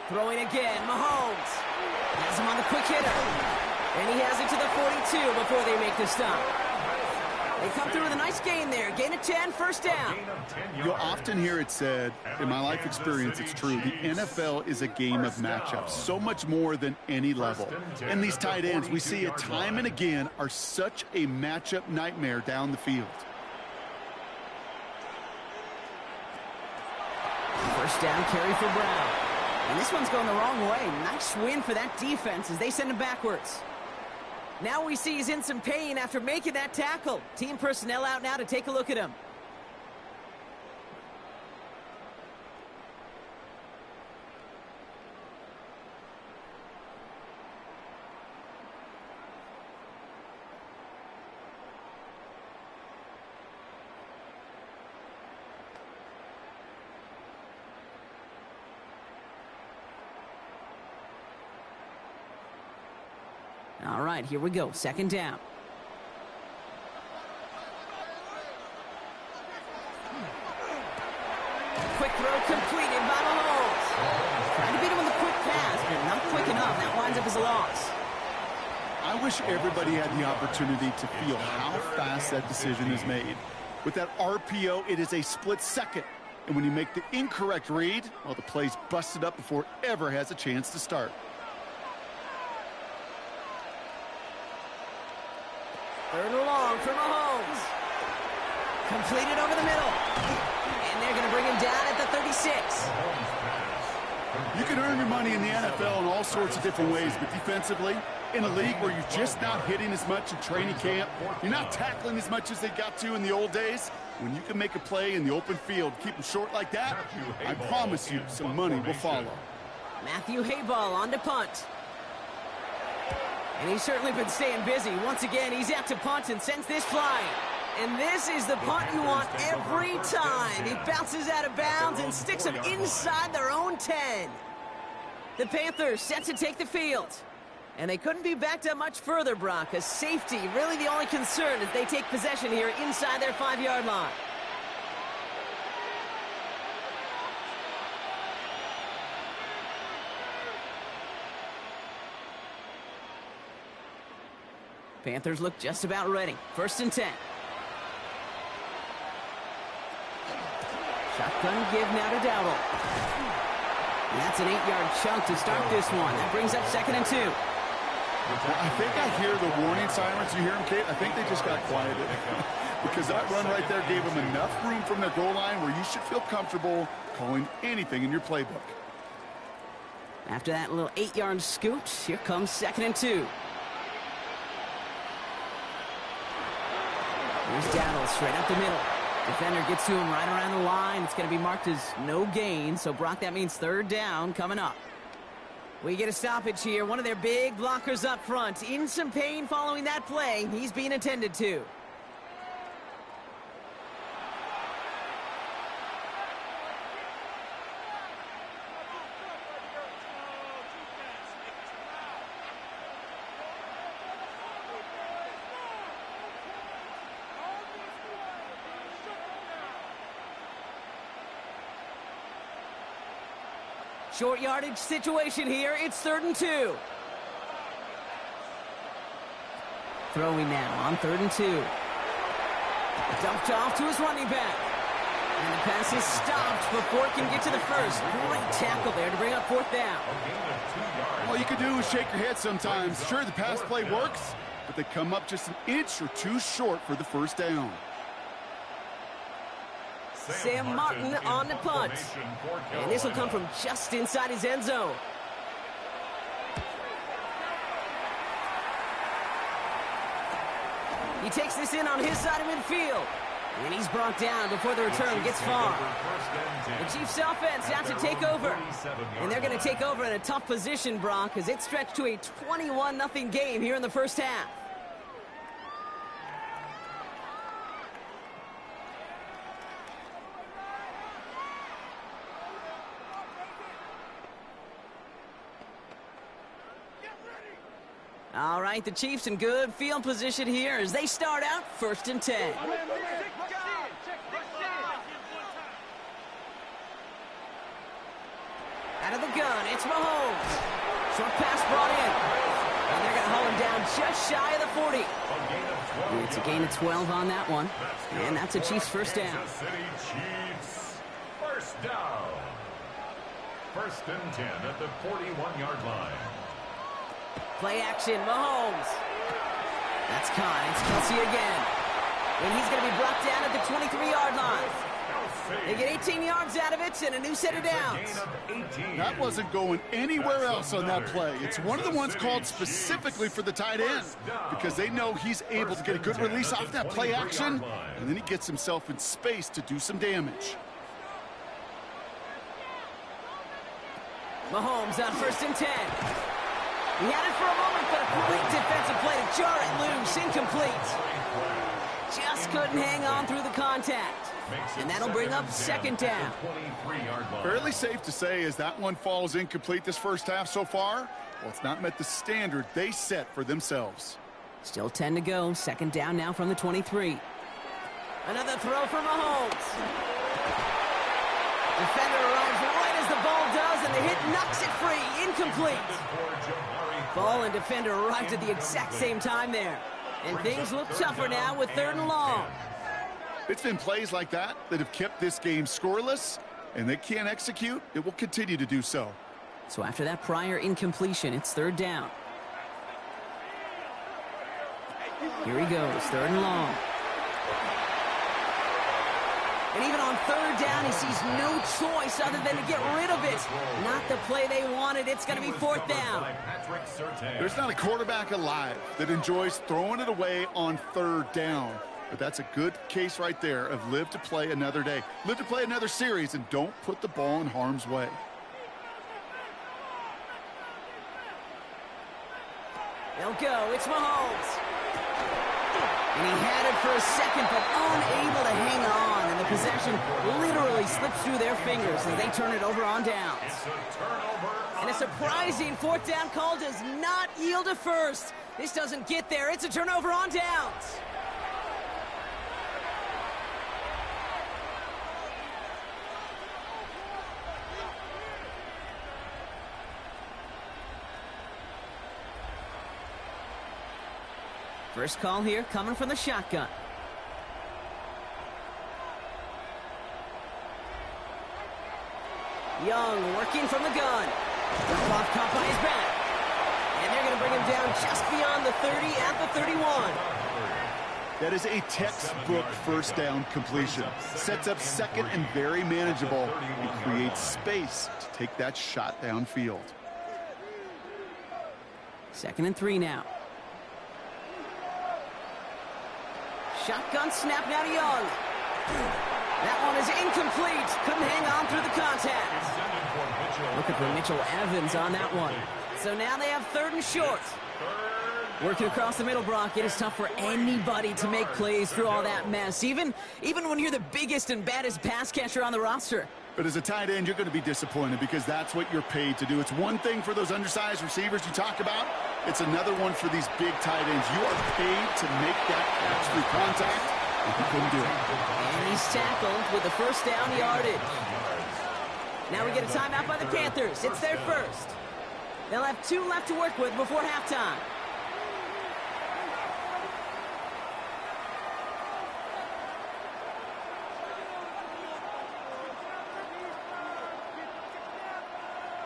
Throwing again, Mahomes. Has him on the quick hitter. And he has it to the 42 before they make the stop. They come through with a nice gain there. Gain of 10, first down. You'll often hear it said, in my life experience, it's true, the NFL is a game of matchups, so much more than any level. And these tight ends, we see it time and again, are such a matchup nightmare down the field. First down carry for Brown. And this one's going the wrong way. Nice win for that defense as they send him backwards. Now we see he's in some pain after making that tackle. Team personnel out now to take a look at him. All right, here we go. 2nd down. Quick throw completed by Mahomes. Trying to beat him with a quick pass, but not quick enough. That winds up as a loss. I wish everybody had the opportunity to feel how fast that decision is made. With that RPO, it is a split second. And when you make the incorrect read, well, the play's busted up before it ever has a chance to start. Third and long for Mahomes. Completed over the middle. And they're going to bring him down at the 36. You can earn your money in the NFL in all sorts of different ways, but defensively, in a league where you're just not hitting as much in training camp, you're not tackling as much as they got to in the old days, when you can make a play in the open field, keep them short like that, I promise you some money will follow. Matthew Hayball on to punt. And he's certainly been staying busy. Once again, he's out to punt and sends this flying. And this is the punt you want every time. He bounces out of bounds and sticks them inside their own 10. The Panthers set to take the field. And they couldn't be backed up much further, Brock, because safety really the only concern as they take possession here inside their 5-yard line. Panthers look just about ready. 1st and 10. Shotgun give now to Dowdle. And that's an 8-yard chunk to start this one. That brings up 2nd and 2. I think I hear the warning sirens. You hear them, Kate? I think they just got quieted. Because that run right there gave them enough room from their goal line where you should feel comfortable calling anything in your playbook. After that little 8-yard scoot, here comes 2nd and 2. Here's Dowdle straight up the middle. Defender gets to him right around the line. It's going to be marked as no gain. So, Brock, that means 3rd down coming up. We get a stoppage here. One of their big blockers up front. In some pain following that play. He's being attended to. Short yardage situation here. It's 3rd and 2. Throwing now on 3rd and 2. Dumped off to his running back. And the pass is stopped before it can get to the first. Great tackle there to bring up fourth down. All you can do is shake your head sometimes. Sure, the pass play works, but they come up just an inch or two short for the first down. Sam Martin on the punt. And this will come from just inside his end zone. He takes this in on his side of midfield. And he's brought down before the return gets far. The Chiefs offense out to take over. And they're going to take over in a tough position, Brock, as it's stretched to a 21-0 game here in the first half. All right, the Chiefs in good field position here as they start out 1st and 10. Out of the gun, it's Mahomes. Short pass brought in. And they're going to haul him down just shy of the 40. It's a gain of 12 on that one. And that's a Chiefs first down. Chiefs first down. 1st and 10 at the 41-yard line. Play action, Mahomes. That's Kynes. Kelsey again. And he's going to be brought down at the 23-yard line. They get 18 yards out of it and a new set of downs. That wasn't going anywhere else on that play. It's one of the ones called specifically for the tight end because they know he's able to get a good release off that play action, and then he gets himself in space to do some damage. Mahomes on 1st and 10. He had it for a moment, but a great defensive play to jar it loose. Incomplete. Just couldn't hang on through the contact. And that'll bring up 2nd down. Fairly safe to say as that one falls incomplete this first half so far, well, it's not met the standard they set for themselves. Still 10 to go. 2nd down now from the 23. Another throw for Mahomes. Defender arrives right as the ball does, and the hit knocks it free. Incomplete. Ball and defender arrived at the exact same time there. And things look tougher now with 3rd and long. It's been plays like that that have kept this game scoreless, and they can't execute. It will continue to do so. So after that prior incompletion, it's 3rd down. Here he goes, 3rd and long. And even on 3rd down, he sees no choice other than to get rid of it. Not the play they wanted. It's going to be 4th down. There's not a quarterback alive that enjoys throwing it away on 3rd down. But that's a good case right there of live to play another day. Live to play another series and don't put the ball in harm's way. They'll go. It's Mahomes. And he had it for a second, but unable to hang on. And the possession literally slips through their fingers as they turn it over on downs. And a surprising 4th down call does not yield a first. This doesn't get there. It's a turnover on downs. First call here coming from the shotgun. Young working from the gun. Off caught by his back. And they're going to bring him down just beyond the 30 at the 31. That is a textbook first down completion. Sets up 2nd and very manageable and creates space to take that shot downfield. 2nd and 3 now. Shotgun snap now to Young. That one is incomplete. Couldn't hang on through the contact. Looking for Mitchell Evans on that one. So now they have 3rd and short. Working across the middle, Brock. It is tough for anybody to make plays through all that mess, even when you're the biggest and baddest pass catcher on the roster. But as a tight end, you're going to be disappointed because that's what you're paid to do. It's one thing for those undersized receivers you talk about. It's another one for these big tight ends. You are paid to make that catch through contact, and you couldn't do it. And he's tackled with the first down yardage. Now we get a timeout by the Panthers. It's their first. They'll have 2 left to work with before halftime.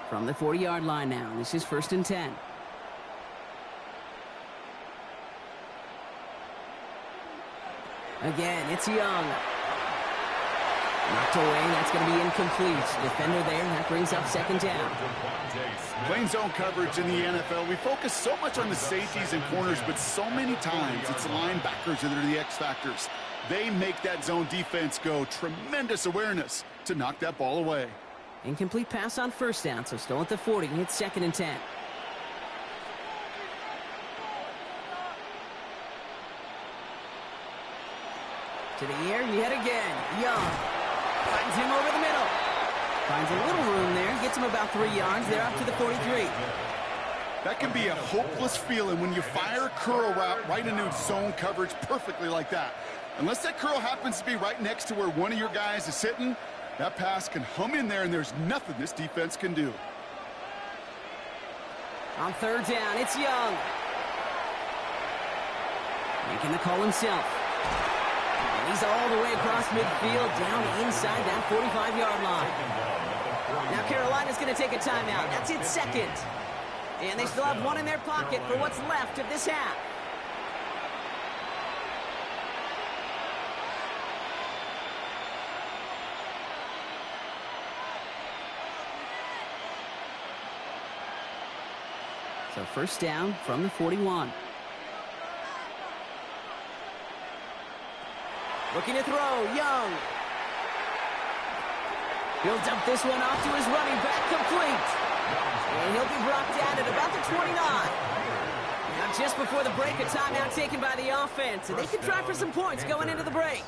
From the 40-yard line now. This is 1st and 10. Again, it's Young. Knocked away. That's going to be incomplete. Defender there. That brings up 2nd down. Playing zone coverage in the NFL, we focus so much on the safeties and corners, but so many times it's the linebackers that are the X factors. They make that zone defense go. Tremendous awareness to knock that ball away. Incomplete pass on 1st down, so still at the 40. It's 2nd and 10. To the air, yet again. Young finds him over the middle. Finds a little room there. Gets him about 3 yards. They're up to the 43. That can be a hopeless feeling when you fire a curl route right into zone coverage perfectly like that. Unless that curl happens to be right next to where one of your guys is sitting, that pass can hum in there, and there's nothing this defense can do. On 3rd down, it's Young. Making the call himself. And he's all the way across midfield, down inside that 45-yard line. Now Carolina's going to take a timeout. That's its 2nd. And they still have 1 in their pocket for what's left of this half. So 1st down from the 41. Looking to throw, Young. He'll dump this one off to his running back, complete. And he'll be brought down at about the 29. Now just before the break, a timeout taken by the offense. And they can try for some points going into the break.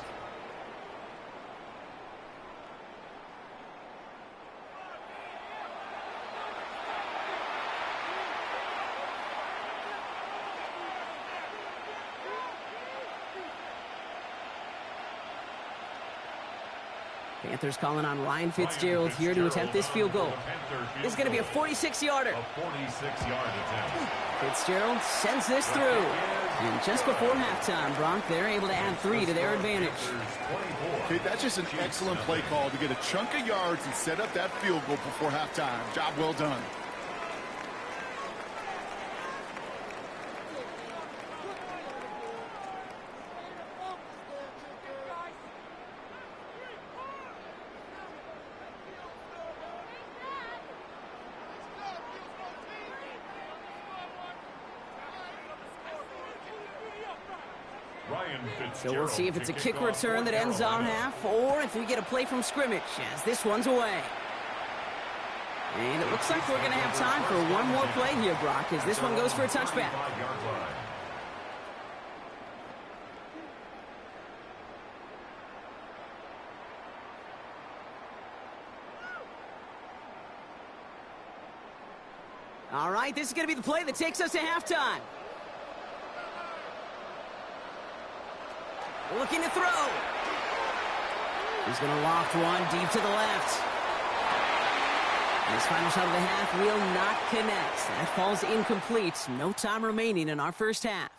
Panthers calling on Ryan Fitzgerald here to attempt this field goal. This is going to be a 46-yarder. A 46-yard attempt. Fitzgerald sends this through. And just before halftime, Brock, they're able to add 3 to their advantage. Okay, that's just an excellent play call to get a chunk of yards and set up that field goal before halftime. Job well done. So we'll see if it's a kick return that ends our half, or if we get a play from scrimmage, as this one's away. And it looks like we're going to have time for one more play here, Brock, as this one goes for a touchback. All right, this is going to be the play that takes us to halftime. Looking to throw. He's going to loft one deep to the left. This final shot of the half will not connect. That falls incomplete. No time remaining in our first half.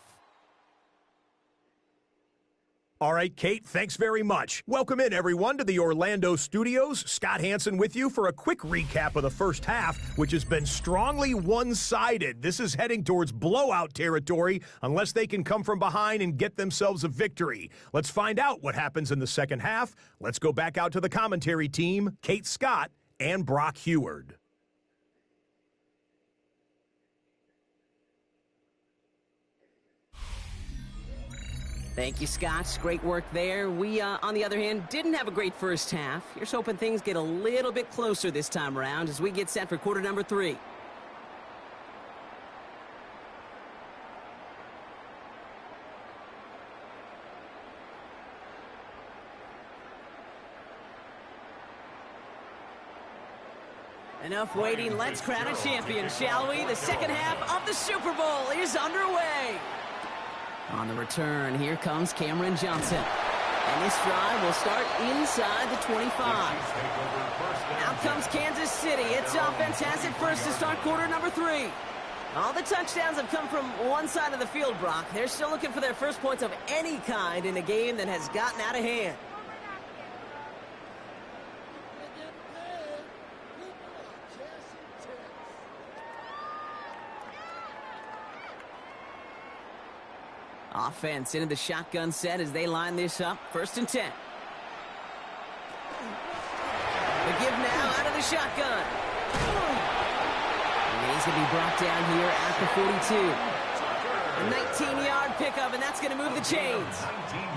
All right, Kate, thanks very much. Welcome in, everyone, to the Orlando studios. Scott Hansen with you for a quick recap of the first half, which has been strongly one-sided. This is heading towards blowout territory unless they can come from behind and get themselves a victory. Let's find out what happens in the second half. Let's go back out to the commentary team, Kate Scott and Brock Heward. Thank you, Scott. Great work there. We, on the other hand, didn't have a great first half. Here's hoping things get a little bit closer this time around as we get set for quarter number 3. Enough waiting. Let's crown a champion, shall we? The second half of the Super Bowl is underway. On the return, here comes Cameron Johnson. And this drive will start inside the 25. Out comes Kansas City. Its offense has it first to start quarter number 3. All the touchdowns have come from one side of the field, Brock. They're still looking for their first points of any kind in a game that has gotten out of hand. Offense into the shotgun set as they line this up. 1st and 10. The give now out of the shotgun. And he's going to be brought down here at the 42. A 19-yard pickup, and that's going to move the chains.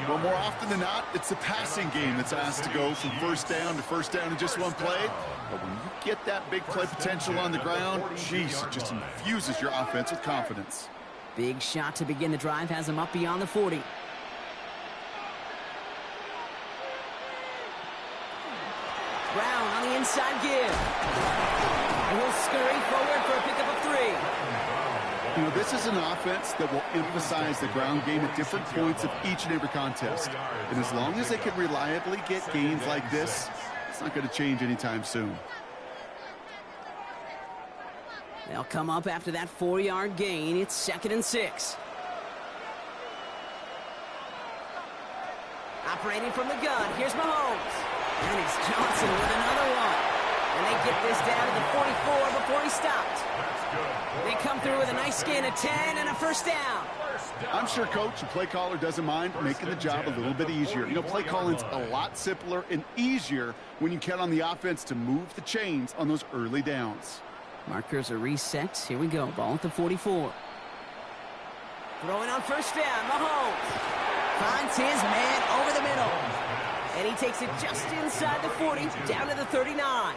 Well, more often than not, it's the passing game that's asked to go from first down in just one play. But when you get that big play potential on the ground, geez, it just infuses your offense with confidence. Big shot to begin the drive has him up beyond the 40. Brown on the inside give. And he'll scurry forward for a pickup of 3. You know, this is an offense that will emphasize the ground game at different points of each and every contest. And as long as they can reliably get gains like this, it's not going to change anytime soon. They'll come up after that 4-yard gain. It's 2nd and 6. Operating from the gun, here's Mahomes. And it's Johnson with another one. And they get this down to the 44 before he stopped. They come through with a nice gain of 10 and a 1st down. I'm sure, Coach, the play caller doesn't mind making the job a little bit easier. You know, play calling's a lot simpler and easier when you count on the offense to move the chains on those early downs. Markers are reset. Here we go. Ball at the 44. Throwing on 1st down. Mahomes finds his man over the middle. And he takes it just inside the 40, down to the 39.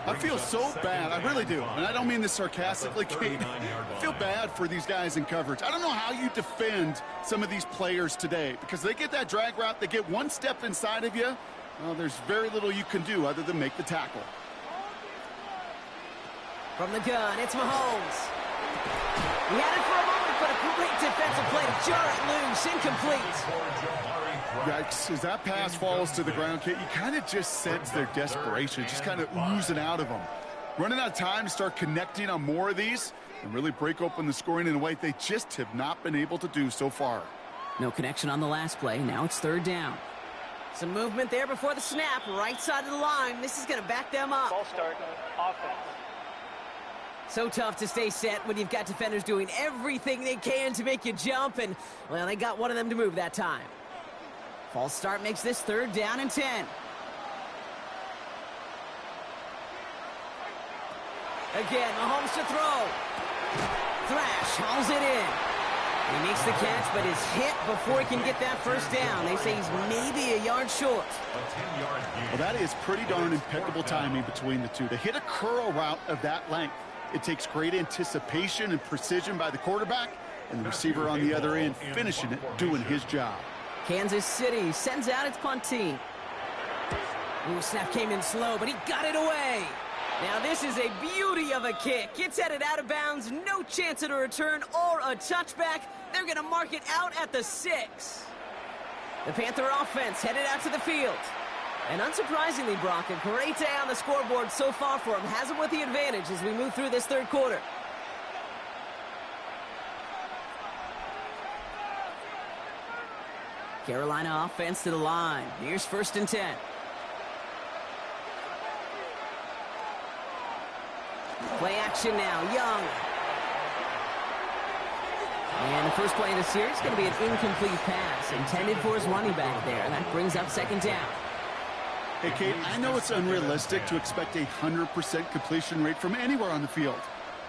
I feel so bad. I really do. And I don't mean this sarcastically, Kate. I feel bad for these guys in coverage. I don't know how you defend some of these players today because they get that drag route, they get one step inside of you. Well, there's very little you can do other than make the tackle. From the gun, it's Mahomes. He had it for a moment, but a great defensive play to jar it loose, incomplete. Yikes, as that pass falls to the ground, Kate, you kind of just sense their desperation, just kind of oozing out of them. Running out of time to start connecting on more of these and really break open the scoring in a way they just have not been able to do so far. No connection on the last play. Now it's 3rd down. Some movement there before the snap, right side of the line. This is going to back them up. Ball start, offense. So tough to stay set when you've got defenders doing everything they can to make you jump, and, well, they got one of them to move that time. False start makes this 3rd down and 10. Again, Mahomes to throw. Thrash hauls it in. He makes the catch, but is hit before he can get that 1st down. They say he's maybe a yard short. Well, that is pretty darn impeccable timing between the two. To hit a curl route of that length, it takes great anticipation and precision by the quarterback, and the receiver on the other end finishing it, doing his job. Kansas City sends out its punt team. Ooh, snap came in slow, but he got it away. Now this is a beauty of a kick. It's headed out of bounds, no chance at a return or a touchback. They're going to mark it out at the 6. The Panther offense headed out to the field. And unsurprisingly, Brock, a great day on the scoreboard so far for him. Has him with the advantage as we move through this 3rd quarter. Carolina offense to the line. Here's 1st and 10. Play action now. Young. And the first play of the series is going to be an incomplete pass intended for his running back there. That brings up 2nd down. Hey, Kate, I know it's unrealistic to expect a 100% completion rate from anywhere on the field.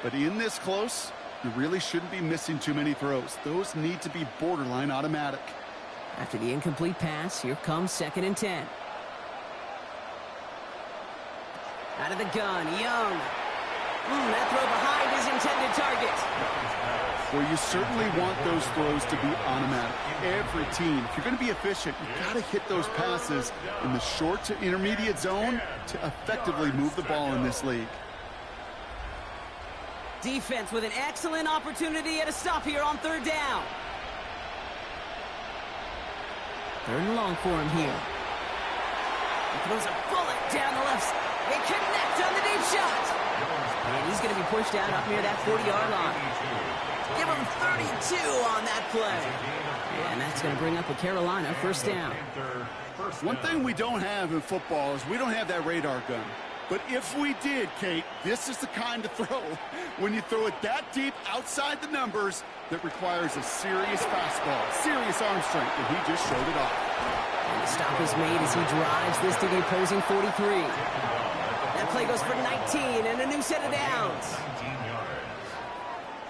But in this close, you really shouldn't be missing too many throws. Those need to be borderline automatic. After the incomplete pass, here comes 2nd and 10. Out of the gun, Young. That throw behind his intended target. Well, you certainly want those throws to be automatic. Every team, if you're going to be efficient, you've got to hit those passes in the short to intermediate zone to effectively move the ball in this league. Defense with an excellent opportunity at a stop here on 3rd down. 3rd and long for him here. He throws a bullet down the left side. They connect on the deep shot. And he's going to be pushed out up near that 40-yard line. Give him 32 on that play. And that's going to bring up a Carolina 1st down. One thing we don't have in football is we don't have that radar gun. But if we did, Kate, this is the kind of throw, when you throw it that deep outside the numbers, that requires a serious fastball, serious arm strength, and he just showed it off. And the stop is made as he drives this to the opposing 43. That play goes for 19 and a new set of downs. 19 yards.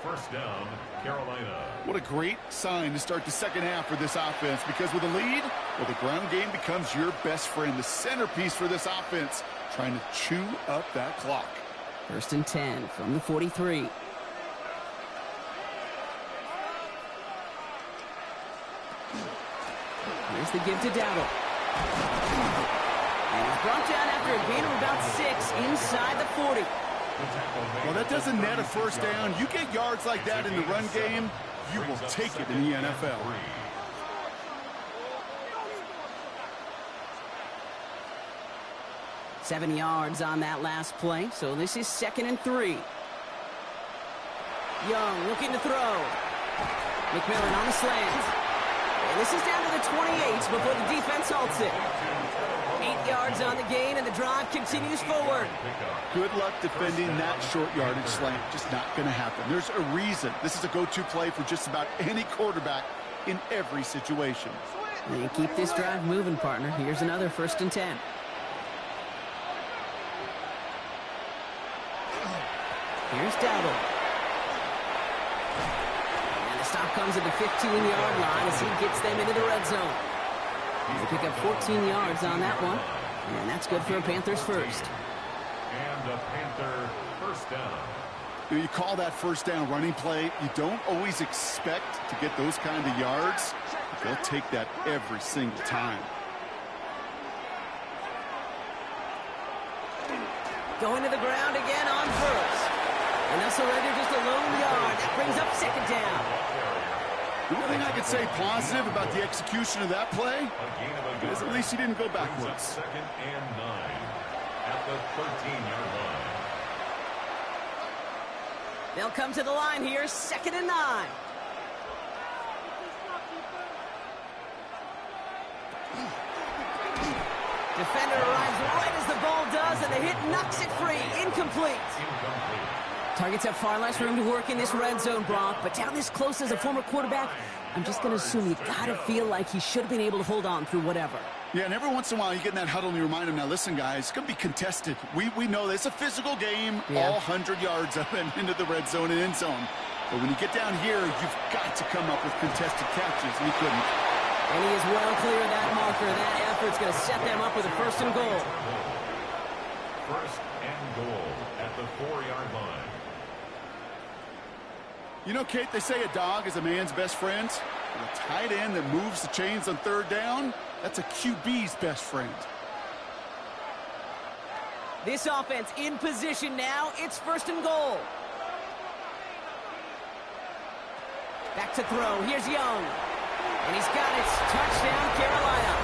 First down, Carolina. What a great sign to start the second half for this offense, because with a lead, well, the ground game becomes your best friend, the centerpiece for this offense, trying to chew up that clock. First and 10 from the 43. Here's the give to Dowdle. And he's brought down after a gain of about 6 inside the 40. Well, that doesn't net a first down. You get yards like that in the run game, you will take it in the NFL. Seven yards on that last play, so this is 2nd and 3. Young looking to throw. McMillan on the slant. And this is down to the 28 before the defense halts it. 8 yards on the gain, and the drive continues forward. Good luck defending that short yardage slant. Just not going to happen. There's a reason. This is a go-to play for just about any quarterback in every situation. And keep this drive moving, partner. Here's another 1st and 10. Here's Dowdle. And the stop comes at the 15-yard line as he gets them into the red zone. They pick up 14 yards on that one, and that's good for a Panthers first. And a Panther first down. You call that first down running play. You don't always expect to get those kind of yards. They'll take that every single time. Going to the ground again on first. And they'll surrender just a lone yard. That brings up 2nd down. The only thing I could say positive about the execution of that play is at least he didn't go backwards. 2nd and 9 at the 13-yard line. They'll come to the line here, 2nd and 9. Defender arrives right as the ball does, and the hit knocks it free. Incomplete. Targets have far less room to work in this red zone, Brock, but down this close as a former quarterback, I'm just going to assume you got to feel like he should have been able to hold on through whatever. Yeah, and every once in a while you get in that huddle and you remind him, now listen, guys, it's going to be contested. We know this. It's a physical game, all 100 yards up and into the red zone and end zone. But when you get down here, you've got to come up with contested catches, and he couldn't. And he is well clear of that marker. That effort's going to set them up with a 1st and goal. 1st and goal at the 4-yard line. You know, Kate, they say a dog is a man's best friend. And a tight end that moves the chains on 3rd down, that's a QB's best friend. This offense in position now. It's 1st and goal. Back to throw. Here's Young. And he's got it. Touchdown, Carolina.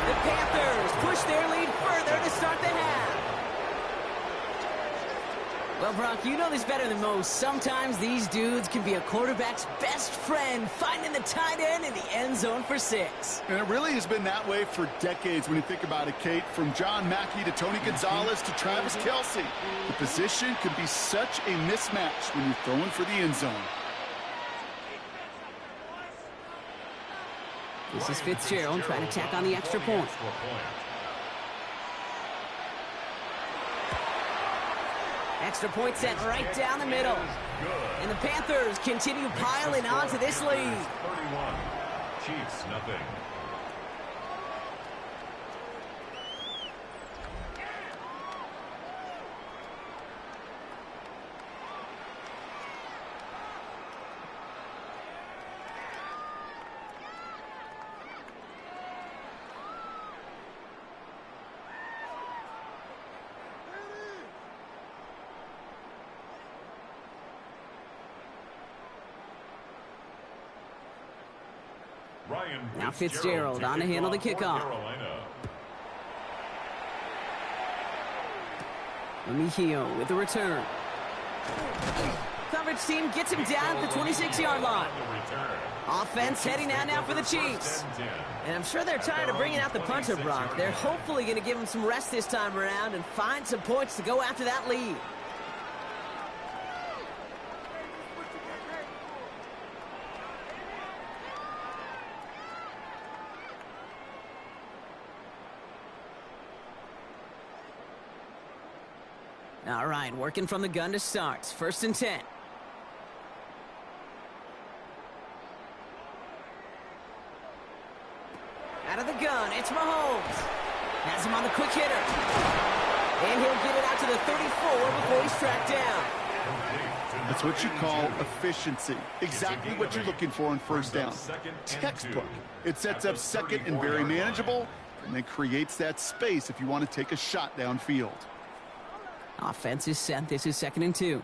The Panthers push their lead further to start the half. Well, Brock, you know this better than most. Sometimes these dudes can be a quarterback's best friend, finding the tight end in the end zone for 6. And it really has been that way for decades when you think about it, Kate. From John Mackey to Tony Gonzalez to Travis Kelce. The position can be such a mismatch when you're throwing for the end zone. This is Fitzgerald trying to tack on the extra point. Extra point set right down the middle. And the Panthers continue piling onto this lead. 31. Chiefs, nothing. Now Fitzgerald on to handle the kickoff. Mejio with the return. Coverage team gets him down at the 26-yard line. Offense heading out now for the Chiefs. And I'm sure they're tired of bringing out the punter, Brock. They're hopefully going to give him some rest this time around and find some points to go after that lead. All right, working from the gun to start. 1st and 10. Out of the gun, it's Mahomes. Has him on the quick hitter. And he'll get it out to the 34 before he's tracked down. That's what you call efficiency. Exactly what you're looking for on 1st down. Textbook. It sets up 2nd and very manageable, and then creates that space if you want to take a shot downfield. Offense is set. This is 2nd and 2.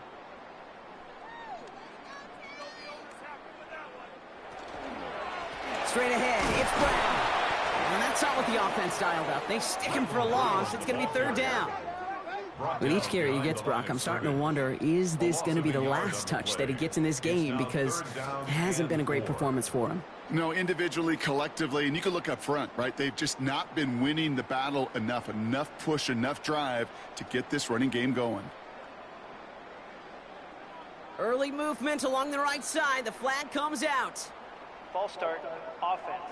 Straight ahead, it's Brown. And that's not what the offense dialed up. They stick him for a loss. It's going to be 3rd down. With each carry he gets, Brock, I'm starting to wonder, is this going to be the last touch that he gets in this game? Because it hasn't been a great performance for him. No, individually, collectively, and you can look up front, right? They've just not been winning the battle enough push, enough drive to get this running game going. Early movement along the right side. The flag comes out. False start, offense.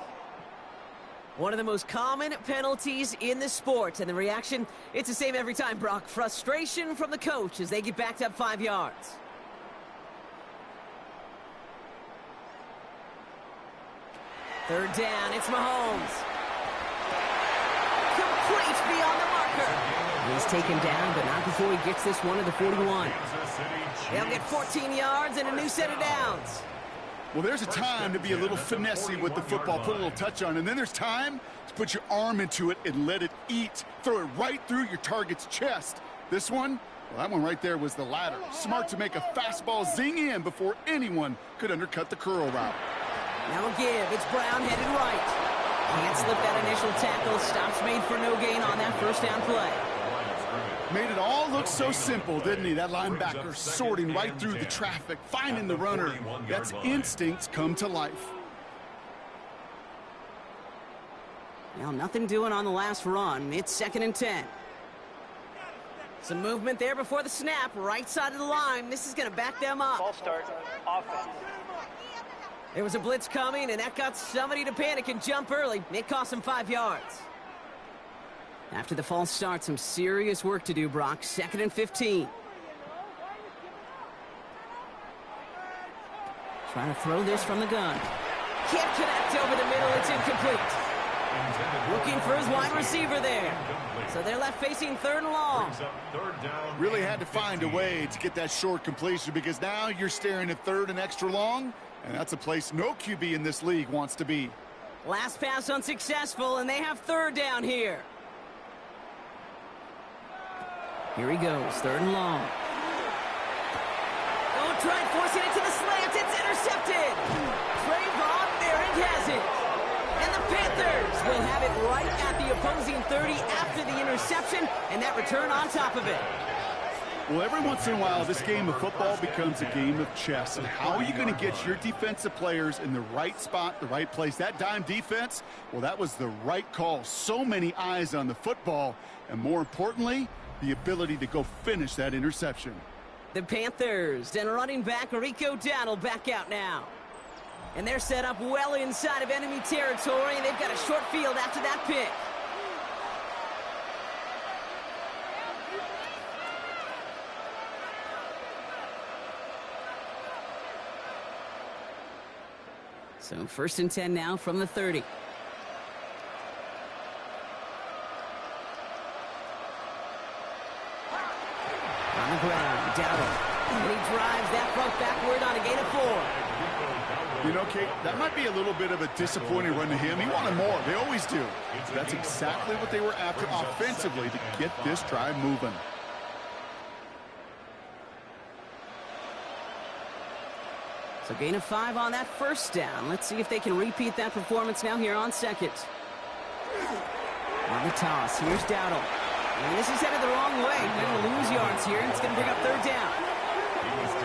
One of the most common penalties in the sport, and the reaction, it's the same every time, Brock. Frustration from the coach as they get backed up 5 yards. Third down, it's Mahomes. Complete beyond the marker. He's taken down, but not before he gets this one to the 41. They'll get 14 yards and a new set of downs. Well, there's a time to be a little finessey with the football, put a little touch on, and then there's time to put your arm into it and let it eat. Throw it right through your target's chest. This one, well, that one right there was the latter. Smart to make a fastball zing in before anyone could undercut the curl route. Now a give. It's Brown headed right. Can't slip that initial tackle. Stops made for no gain on that 1st down play. Made it all look so simple, didn't he? That linebacker sorting right through the traffic, finding the runner. That's instincts come to life. Well, nothing doing on the last run. It's 2nd and 10. Some movement there before the snap. Right side of the line. This is going to back them up. False start, offense. There was a blitz coming, and that got somebody to panic and jump early. It cost them 5 yards. After the false start, some serious work to do, Brock. 2nd and 15. Trying to throw this from the gun. Can't connect over the middle. It's incomplete. Looking for his wide receiver there. So they're left facing 3rd and long. Really had to find a way to get that short completion because now you're staring at 3rd and extra long, and that's a place no QB in this league wants to be. Last pass unsuccessful, and they have 3rd down here. Here he goes, 3rd and long. Don't try forcing it to the slant. It's intercepted. Trayvon Merrick has it. And the Panthers will have it right at the opposing 30 after the interception, and that return on top of it. Well, every once in a while, this game of football becomes a game of chess. And how are you going to get your defensive players in the right spot, the right place? That dime defense, well, that was the right call. So many eyes on the football, and more importantly, the ability to go finish that interception. The Panthers and running back Rico Dowdle back out now. And they're set up well inside of enemy territory, and they've got a short field after that pick. So 1st and 10 now from the 30. On the ground, Dowdle. And he drives that front backward on a gain of 4. You know, Kate, that might be a little bit of a disappointing run to him. He wanted more. They always do. That's exactly what they were after offensively to get this drive moving. So gain of 5 on that 1st down. Let's see if they can repeat that performance now here on 2nd. On the toss, here's Dowdle. And this is headed the wrong way. They're going to lose yards here, and it's going to bring up 3rd down.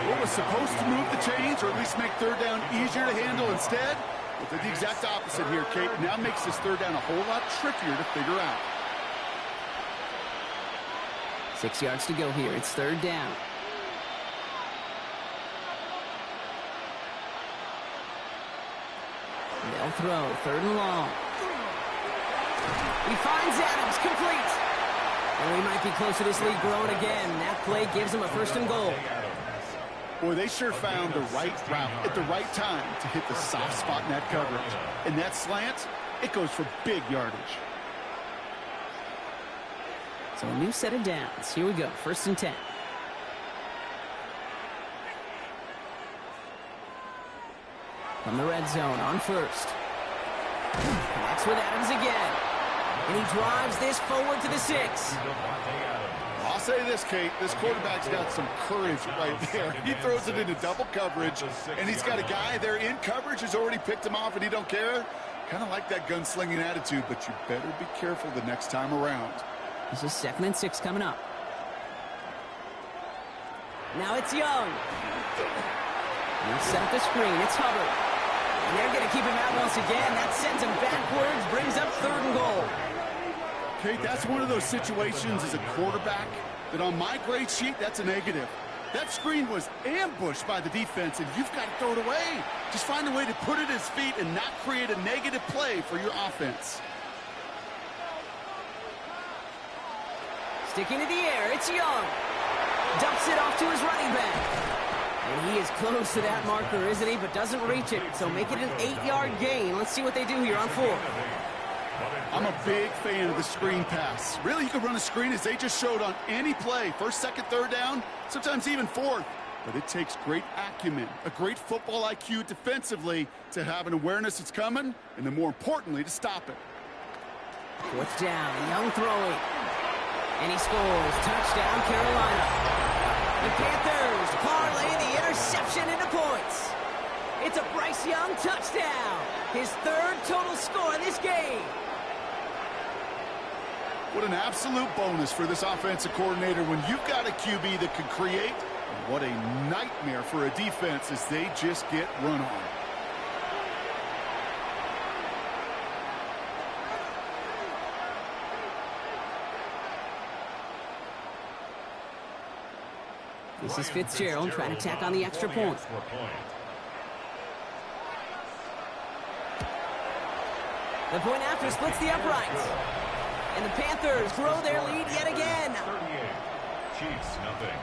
What was supposed to move the chains, or at least make third down easier to handle instead, well, did the exact opposite here, Kate. Now makes this third down a whole lot trickier to figure out. 6 yards to go here. It's third down. They'll throw. Third and long. He finds Adams. Complete. And we might be close to this lead growing again. That play gives him a first and goal. Boy, they sure found the right route at the right time to hit the soft spot in that coverage. And that slant, it goes for big yardage. So a new set of downs. Here we go. First and 10. From the red zone on first. Connects with Adams again. And he drives this forward to the 6. I'll say this, Kate. This quarterback's got some courage right there. He throws it into double coverage, and he's got a guy there in coverage who's already picked him off, and he don't care. Kind of like that gunslinging attitude, but you better be careful the next time around. This is 2nd and 6 coming up. Now it's Young. He'll set up the screen. It's Hubbard. And they're going to keep him out once again. That sends him backwards, brings up 3rd and goal. Kate, that's one of those situations as a quarterback that on my grade sheet, that's a negative. That screen was ambushed by the defense, and you've got to throw it away. Just find a way to put it at his feet and not create a negative play for your offense. Sticking to the air, it's Young. Dumps it off to his running back. And he is close to that marker, isn't he? But doesn't reach it. So make it an 8-yard gain. Let's see what they do here on 4th. I'm a big fan of the screen pass. Really, you can run a screen as they just showed on any play. First, second, third down, sometimes even 4th. But it takes great acumen, a great football IQ defensively to have an awareness it's coming, and then more importantly, to stop it. 4th down, Young throwing. And he scores. Touchdown, Carolina. The Panthers parlay the interception into points. It's a Bryce Young touchdown. His 3rd total score in this game. What an absolute bonus for this offensive coordinator when you've got a QB that can create. What a nightmare for a defense as they just get run on. This is Fitzgerald trying to tack on the extra point. The point after splits the uprights. And the Panthers grow their lead yet again. 38. Chiefs, nothing.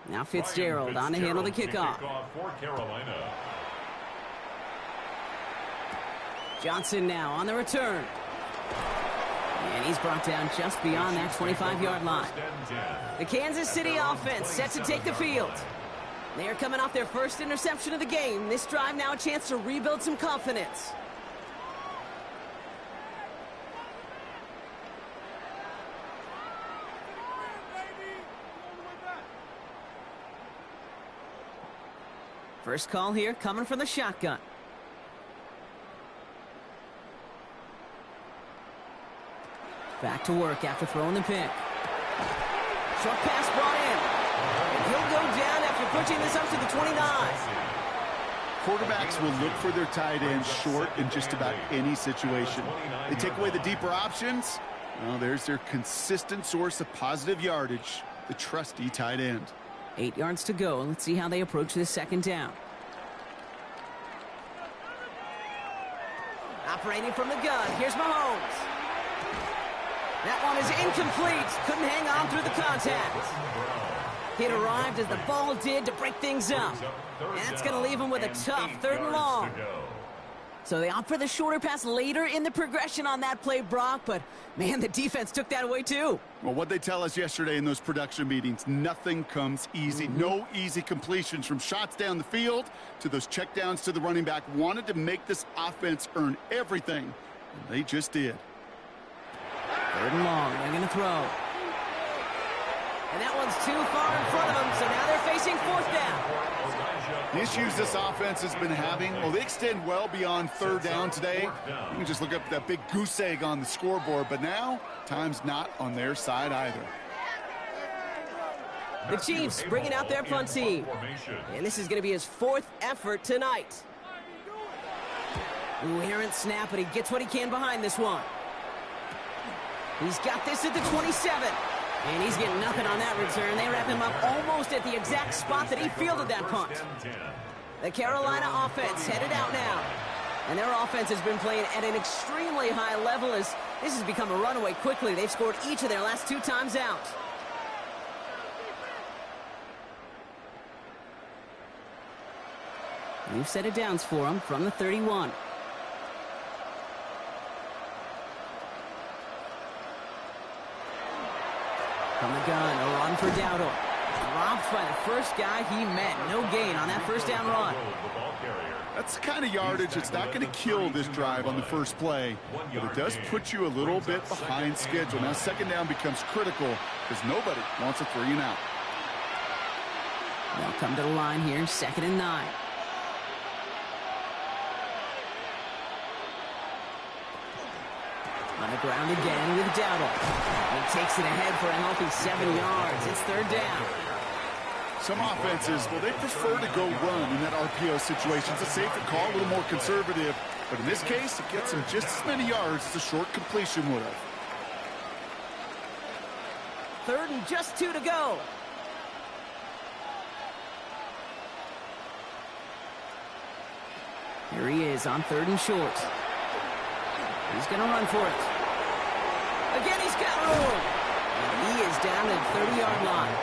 Now Fitzgerald on to handle the kickoff. For Carolina. Johnson now on the return. And he's brought down just beyond that 25-yard line. The Kansas City offense set to take the field. They are coming off their first interception of the game. This drive now a chance to rebuild some confidence. First call here coming from the shotgun. Back to work after throwing the pick. Short pass brought in. And he'll go down after pushing this up to the 29. Quarterbacks will look for their tight end short in just about any situation. They take away the deeper options. Well, there's their consistent source of positive yardage, the trusty tight end. 8 yards to go. Let's see how they approach this 2nd down. Operating from the gun. Here's Mahomes. That one is incomplete. Couldn't hang on through the contact. It arrived as the ball did to break things up. And that's going to leave him with a tough 3rd and long. So they opt for the shorter pass later in the progression on that play, Brock, but man, the defense took that away too. Well, what they tell us yesterday in those production meetings, nothing comes easy. No easy completions from shots down the field to those checkdowns to the running back. Wanted to make this offense earn everything, and they just did. 3rd and long, they're going to throw. And that one's too far in front of them, so now they're facing 4th down. The issues this offense has been having, well, they extend well beyond 3rd down today. You can just look up that big goose egg on the scoreboard, but now time's not on their side either. The Chiefs bringing out their punt team. And this is going to be his 4th effort tonight. Ooh, errant snap, but he gets what he can behind this one. He's got this at the 27. And he's getting nothing on that return. They wrap him up almost at the exact spot that he fielded that punt. The Carolina offense headed out now. And their offense has been playing at an extremely high level as this has become a runaway quickly. They've scored each of their last 2 times out. New set of downs for him from the 31. From the gun, a run for Dowdle. Dropped by the first guy he met. No gain on that 1st down run. That's the kind of yardage that's not going to kill this drive on the first play, but it does put you a little bit behind schedule. Now 2nd down becomes critical because nobody wants a 3 and out. They'll come to the line here, 2nd and 9. On the ground again with Dowdle. He takes it ahead for a healthy 7 yards. It's 3rd down. Some offenses, well, they prefer to go run in that RPO situation. It's a safer call, a little more conservative. But in this case, it gets them just as many yards as a short completion would have. 3rd and just 2 to go. Here he is on 3rd and short. He's going to run for it. Again, he's got room. And he is down at the 30-yard line.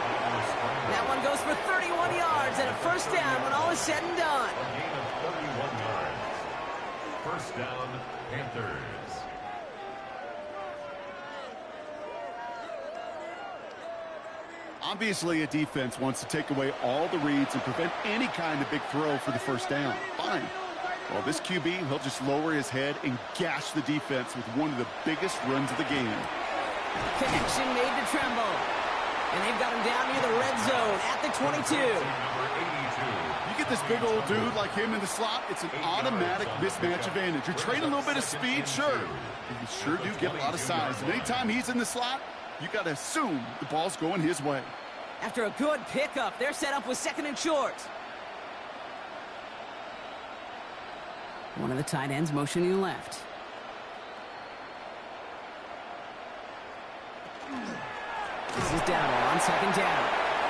That one goes for 31 yards and a 1st down when all is said and done. A gain of 31 yards. 1st down, Panthers. Obviously, a defense wants to take away all the reads and prevent any kind of big throw for the 1st down. Fine. Well, this QB, he'll just lower his head and gash the defense with one of the biggest runs of the game. Connection made to Tremble. And they've got him down near the red zone at the 22. You get this big old dude like him in the slot, it's an automatic mismatch advantage. You trade a little bit of speed, sure. You sure do get a lot of size. And anytime he's in the slot, you got to assume the ball's going his way. After a good pickup, they're set up with 2nd and short. One of the tight ends motioning left. This is Dowdle on 2nd down.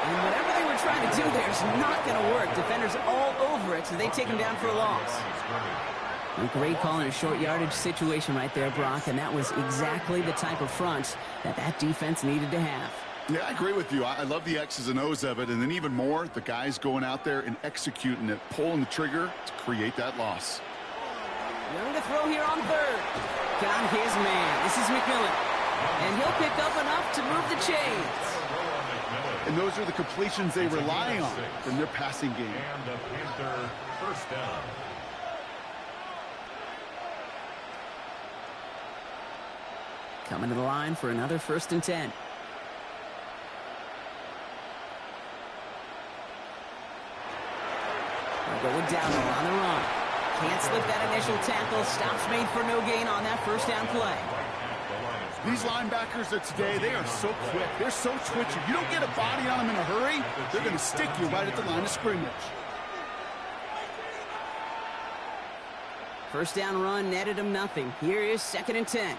And whatever they were trying to do there is not going to work. Defenders all over it, so they take him down for a loss. A great call in a short yardage situation right there, Brock, and that was exactly the type of front that defense needed to have. Yeah, I agree with you. I love the X's and O's of it, and then even more, the guys going out there and executing it, pulling the trigger to create that loss. Young to throw here on 3rd. Got his man. This is McMillan. And he'll pick up enough to move the chains. And those are the completions they rely on from their passing game. And the Panther 1st down. Coming to the line for another 1st and 10. They'll go with Dowdle on the run. Can't slip that initial tackle. Stops made for no gain on that 1st down play. These linebackers of today, they are so quick. They're so twitchy. You don't get a body on them in a hurry, they're going to stick you right at the line of scrimmage. 1st down run netted him nothing. Here is 2nd and 10.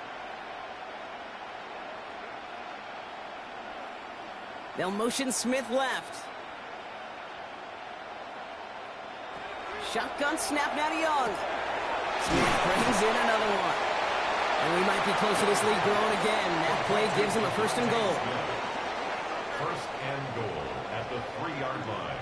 They'll motion Smith left. Shotgun snap now to Young. Smith brings in another one. And we might be close to this lead growing again. That play gives him a 1st and goal. 1st and goal at the 3-yard line.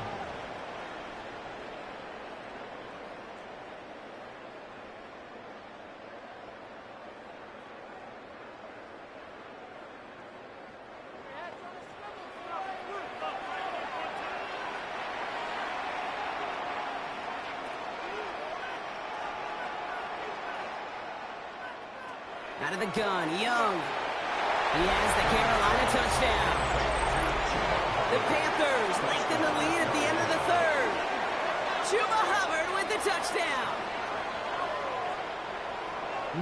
Out of the gun, Young. He has the Carolina touchdown. The Panthers lengthen the lead at the end of the third. Chuba Hubbard with the touchdown.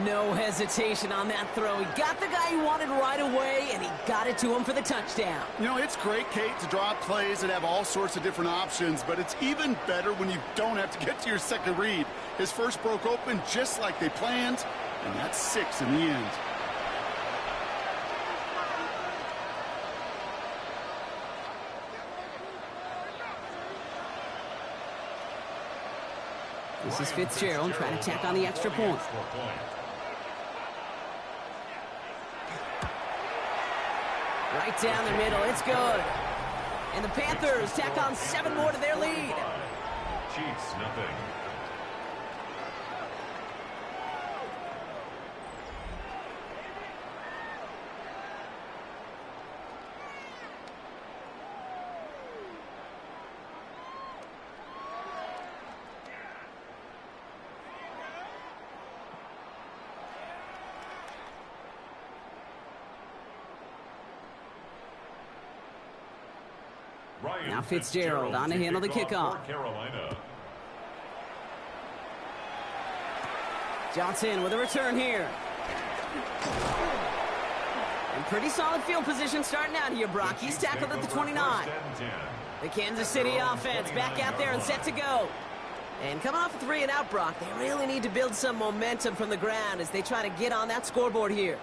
No hesitation on that throw. He got the guy he wanted right away, and he got it to him for the touchdown. You know, it's great, Kate, to draw plays that have all sorts of different options, but it's even better when you don't have to get to your second read. His first broke open just like they planned, and that's 6 in the end. This is Fitzgerald trying to tack on the extra point. Right down the middle, it's good. And the Panthers tack on 7 more to their lead. Chiefs, nothing. Now Fitzgerald on to handle the kickoff. Johnson with a return here. And pretty solid field position starting out here, Brock. He's tackled at the 29. The Kansas City offense back out there and set to go. And coming off a 3-and-out, Brock, they really need to build some momentum from the ground as they try to get on that scoreboard here.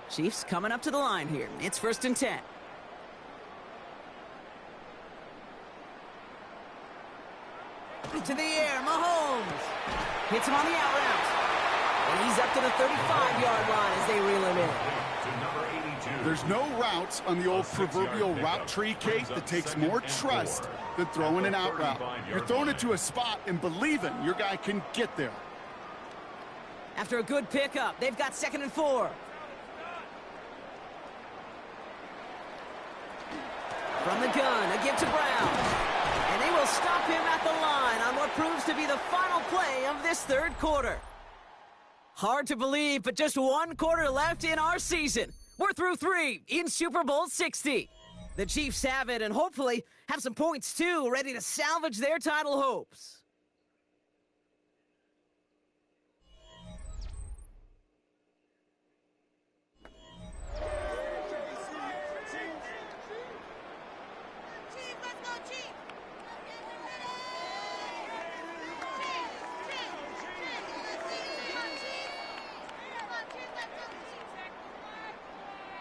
Chiefs coming up to the line here. It's 1st and 10. To the air, Mahomes. Hits him on the out route. And he's up to the 35-yard line as they reel him in. There's no routes on the old proverbial route tree, Kate, that takes more trust than throwing an out route. You're throwing it to a spot and believing your guy can get there. After a good pickup, they've got 2nd and 4. From the gun, a give to Brown. And they will stop him at the line on what proves to be the final play of this 3rd quarter. Hard to believe, but just 1 quarter left in our season. We're through 3 in Super Bowl 60. The Chiefs have it and hopefully have some points too, ready to salvage their title hopes.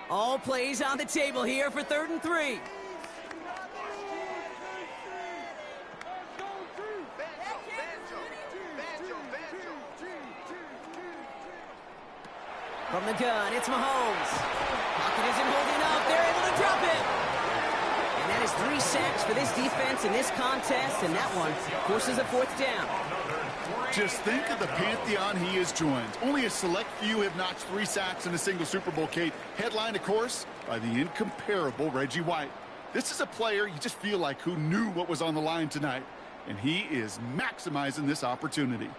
All plays on the table here for 3rd and 3. From the gun, it's Mahomes. Pocket isn't holding up. They're able to drop it. And that is 3 sacks for this defense in this contest, and that one forces a 4th down. Just think of the pantheon he has joined. Only a select few have notched 3 sacks in a single Super Bowl, Kate. Headlined, of course, by the incomparable Reggie White. This is a player you just feel like who knew what was on the line tonight, and he is maximizing this opportunity.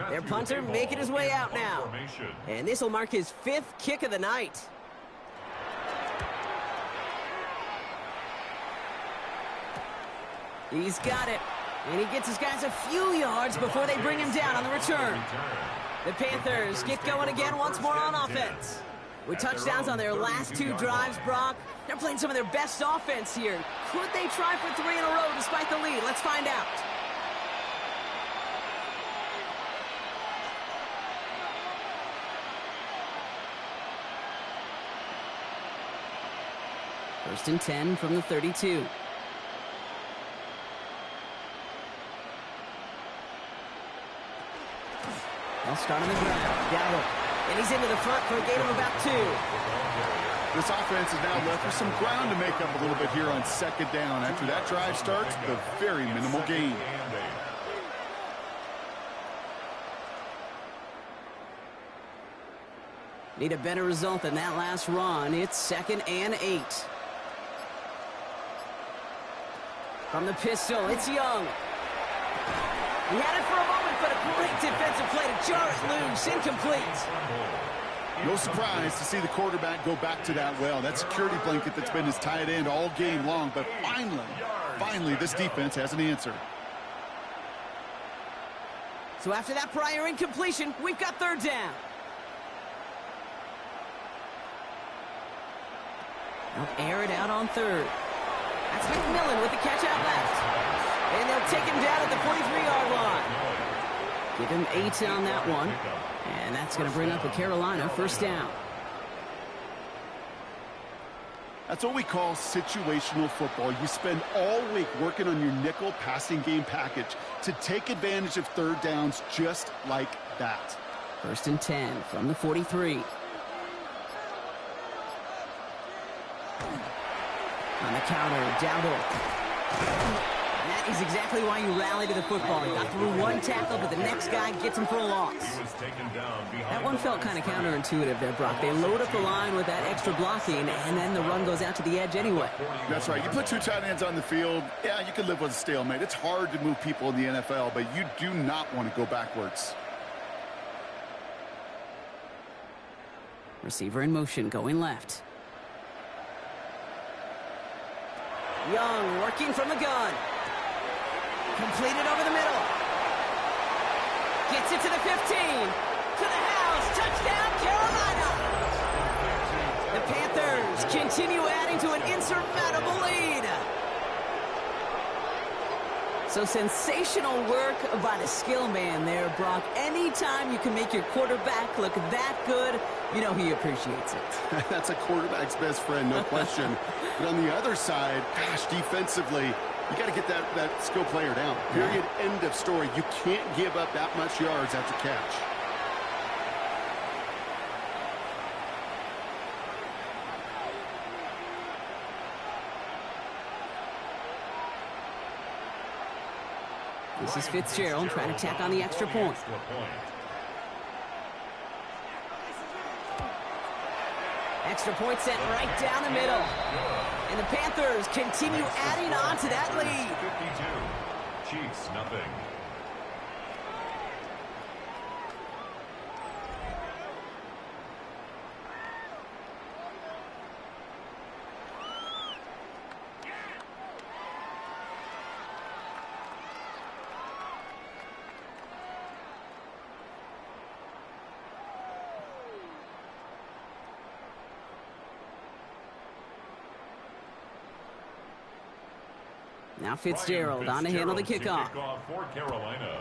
Their punter making his way out now. And this will mark his 5th kick of the night. He's got it. And he gets his guys a few yards before they bring him down on the return. The Panthers get going again once more on offense. With touchdowns on their last 2 drives, Brock, they're playing some of their best offense here. Could they try for 3 in a row despite the lead? Let's find out. First and 10 from the 32. They'll start on the ground. Gallup. And he's into the front for a gain of about 2. This offense is now left with some ground to make up a little bit here on 2nd down. After that drive starts, the very minimal gain. Need a better result than that last run. It's 2nd and 8. From the pistol, it's Young. He had it for a moment, but a great defensive play to jar it loose. Incomplete. No surprise to see the quarterback go back to that well. That security blanket that's been his tight end all game long. But finally, this defense has an answer. So after that prior incompletion, we've got 3rd down. They'll air it out on 3rd. That's McMillan with the catch out left. And they'll take him down at the 43-yard line. Give him 8 on that one. And that's going to bring up a Carolina 1st down. That's what we call situational football. You spend all week working on your nickel passing game package to take advantage of 3rd downs just like that. 1st and 10 from the 43. On the counter, Dowdle. And that is exactly why you rally to the football. He got through one tackle, but the next guy gets him for a loss. That one felt kind of counterintuitive there, Brock. They load up the line with that extra blocking, and then the run goes out to the edge anyway. That's right. You put 2 tight ends on the field, yeah, you can live with a stalemate. It's hard to move people in the NFL, but you do not want to go backwards. Receiver in motion, going left. Young working from the gun. Completed over the middle. Gets it to the 15. To the house. Touchdown, Carolina. The Panthers continue adding to an insurmountable lead. So sensational work by the skill man there, Brock. Anytime you can make your quarterback look that good, you know he appreciates it. That's a quarterback's best friend, no question. But on the other side, gosh, defensively, you got to get that skill player down. Period. End of story. You can't give up that much yards after catch. This is Fitzgerald trying to tack on the extra point. Extra point sent right down the middle. And the Panthers continue adding on to that lead. 52. Chiefs, nothing. Now Fitzgerald on to handle the kickoff. For Carolina.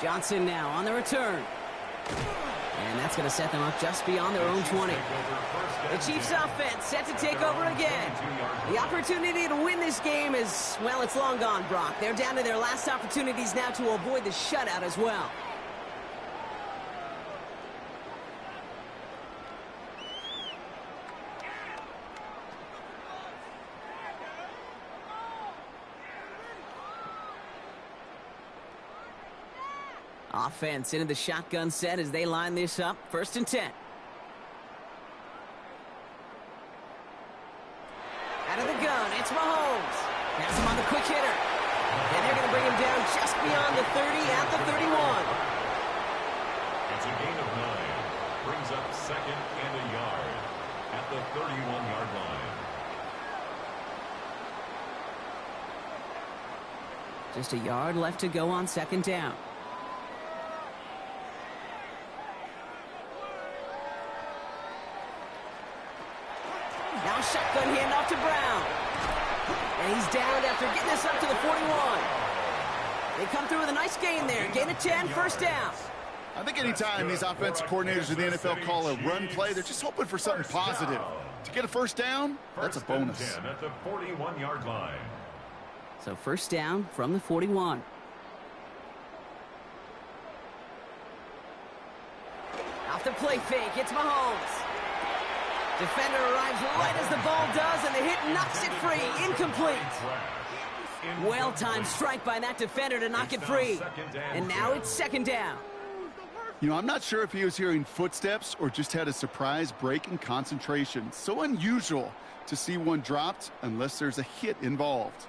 Johnson now on the return. And that's going to set them up just beyond their own 20. The Chiefs offense set to take over again. The opportunity to win this game is, well, it's long gone, Brock. They're down to their last opportunities now to avoid the shutout as well. Offense into the shotgun set as they line this up. 1st and 10. Out of the gun, it's Mahomes. Has him on the quick hitter. And they're going to bring him down just beyond the 30 at the 31. It's a gain of 9. Brings up 2nd and a yard at the 31-yard line. Just a yard left to go on 2nd down. Now shotgun handoff to Brown. And he's down after getting this up to the 41. They come through with a nice gain there. Gain of 10, 1st down. I think anytime these offensive coordinators in the NFL call a run play, they're just hoping for something positive. To get a 1st down, that's a bonus. At the 41-yard line. So 1st down from the 41. Off the play fake, it's Mahomes. Defender arrives right as the ball does, and the hit knocks it free. Incomplete. Well-timed strike by that defender to knock it free. And now it's 2nd down. You know, I'm not sure if he was hearing footsteps or just had a surprise break in concentration. So unusual to see one dropped unless there's a hit involved.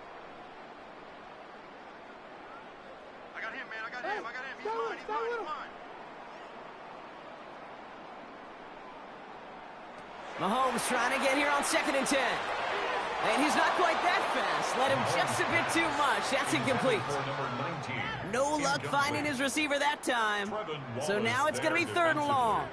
I got him, man. I got him. He's mine. He's mine. Mahomes trying to get here on 2nd and 10. And he's not quite that fast. Let him just a bit too much. That's incomplete. No luck finding his receiver that time. So now it's going to be 3rd and long.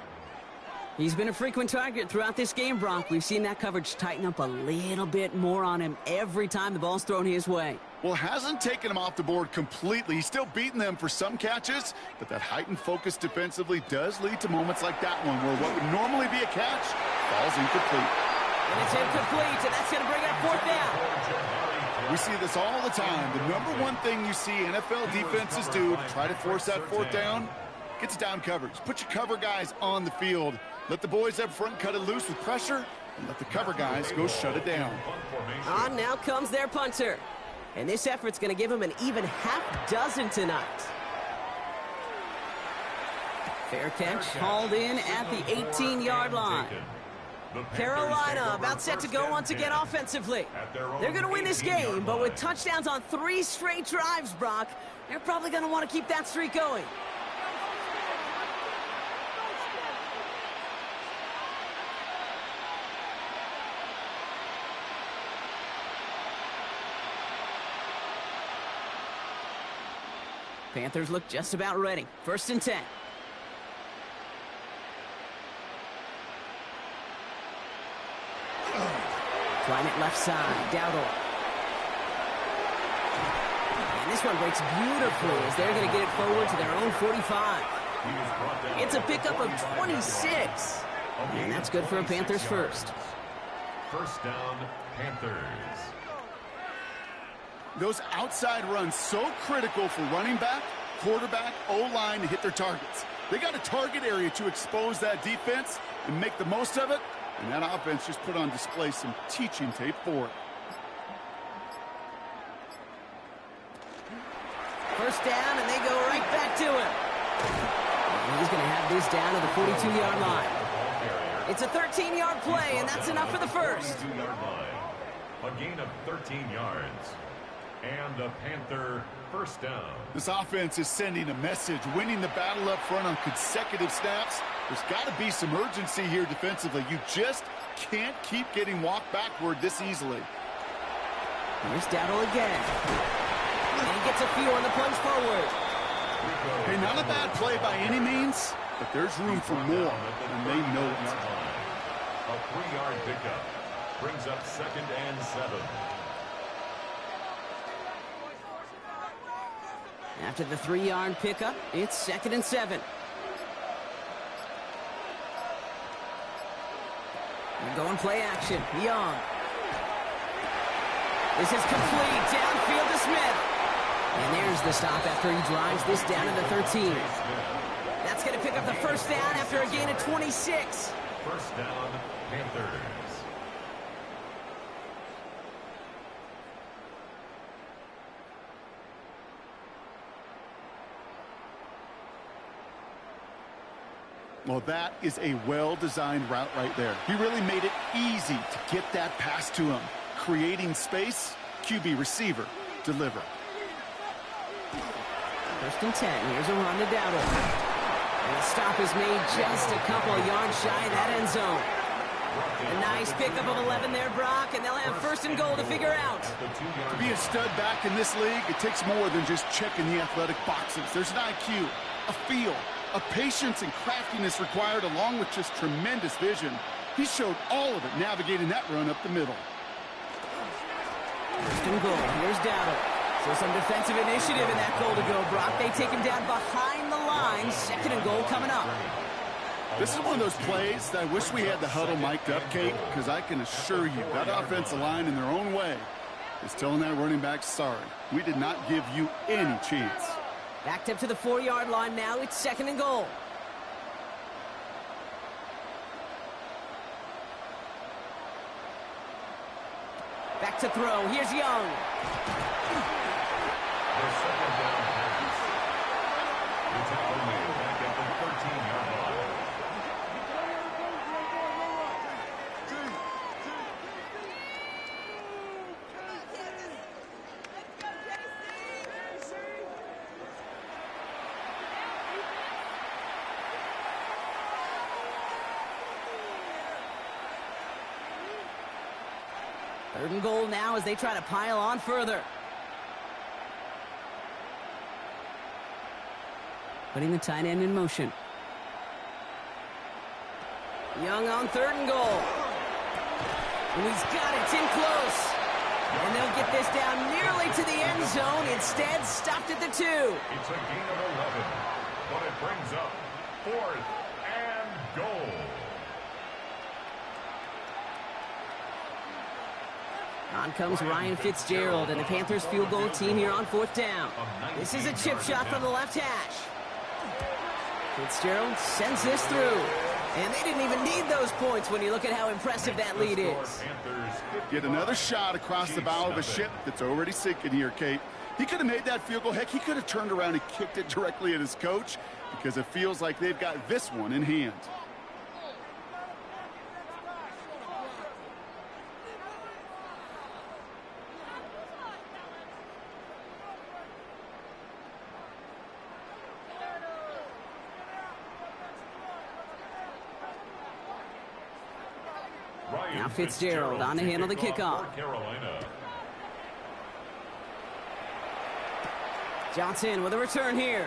He's been a frequent target throughout this game, Brock. We've seen that coverage tighten up a little bit more on him every time the ball's thrown his way. Well, hasn't taken him off the board completely. He's still beating them for some catches, but that heightened focus defensively does lead to moments like that one where what would normally be a catch falls incomplete. And it's incomplete, and that's going to bring up 4th down. We see this all the time. The number one thing you see NFL defenses do to try to force that 4th down, gets down coverage. Put your cover guys on the field. Let the boys up front cut it loose with pressure, and let the cover guys go shut it down. On now comes their punter. And this effort's going to give him an even half dozen tonight. Fair catch hauled in at the 18-yard line. Carolina about set to go once again offensively. They're going to win this game, but with touchdowns on 3 straight drives, Brock, they're probably going to want to keep that streak going. Panthers look just about ready. 1st and 10. Trying it left side. Dowdle. And this one breaks beautifully as they're going to get it forward to their own 45. It's a pickup of 26. And that's good for a Panthers first. 1st down, Panthers. Those outside runs so critical for running back, quarterback, O-line to hit their targets. They got a target area to expose that defense and make the most of it, and that offense just put on display some teaching tape for it. 1st down, and they go right back to him. And he's going to have this down to the 42-yard line. It's a 13-yard play, and that's enough for the first. A gain of 13 yards. And a Panther 1st down. This offense is sending a message, winning the battle up front on consecutive snaps. There's got to be some urgency here defensively. You just can't keep getting walked backward this easily. Here's Dowdle again. And he gets a few on the plunge forward. Hey, not a bad play by any means, but there's room for more, and they know it. A 3-yard pickup brings up 2nd and 7. After the 3-yard pickup, it's 2nd and 7. We're going play action. Young. This is complete. Downfield to Smith. And there's the stop after he drives this down to the 13. That's going to pick up the 1st down after a gain of 26. 1st down, Panthers. Well, that is a well-designed route right there. He really made it easy to get that pass to him. Creating space, QB receiver, deliver. 1st and 10. Here's a run to Dowdle. And the stop is made just a couple of yards shy of that end zone. A nice pickup of 11 there, Brock, and they'll have 1st and goal to figure out. To be a stud back in this league, it takes more than just checking the athletic boxes. There's an IQ, a feel, a patience and craftiness required, along with just tremendous vision. He showed all of it navigating that run up the middle. 1st and goal. Here's Dowdle. So some defensive initiative in that goal to go, Brock. They take him down behind the line. 2nd and goal coming up. This is one of those plays that I wish we had the huddle mic'd up, Kate, because I can assure you that offensive line in their own way is telling that running back, sorry, we did not give you any chance. Backed up to the 4-yard line now. It's 2nd and goal. Back to throw. Here's Young. The 2nd down pass. The tackle made back at the 13 Third and goal now as they try to pile on further. Putting the tight end in motion. Young on third and goal. And he's got it. It's in close. And they'll get this down nearly to the end zone. Instead, stopped at the 2. It's a gain of 11, but it brings up 4th and goal. On comes Ryan Fitzgerald and the Panthers field goal team here on 4th down. This is a chip shot from the left hash. Fitzgerald sends this through. And they didn't even need those points when you look at how impressive that lead is. Get another shot across the bow of a ship that's already sinking here, Kate. He could have made that field goal. Heck, he could have turned around and kicked it directly at his coach because it feels like they've got this one in hand. Now Fitzgerald on to handle the kickoff. Johnson with a return here.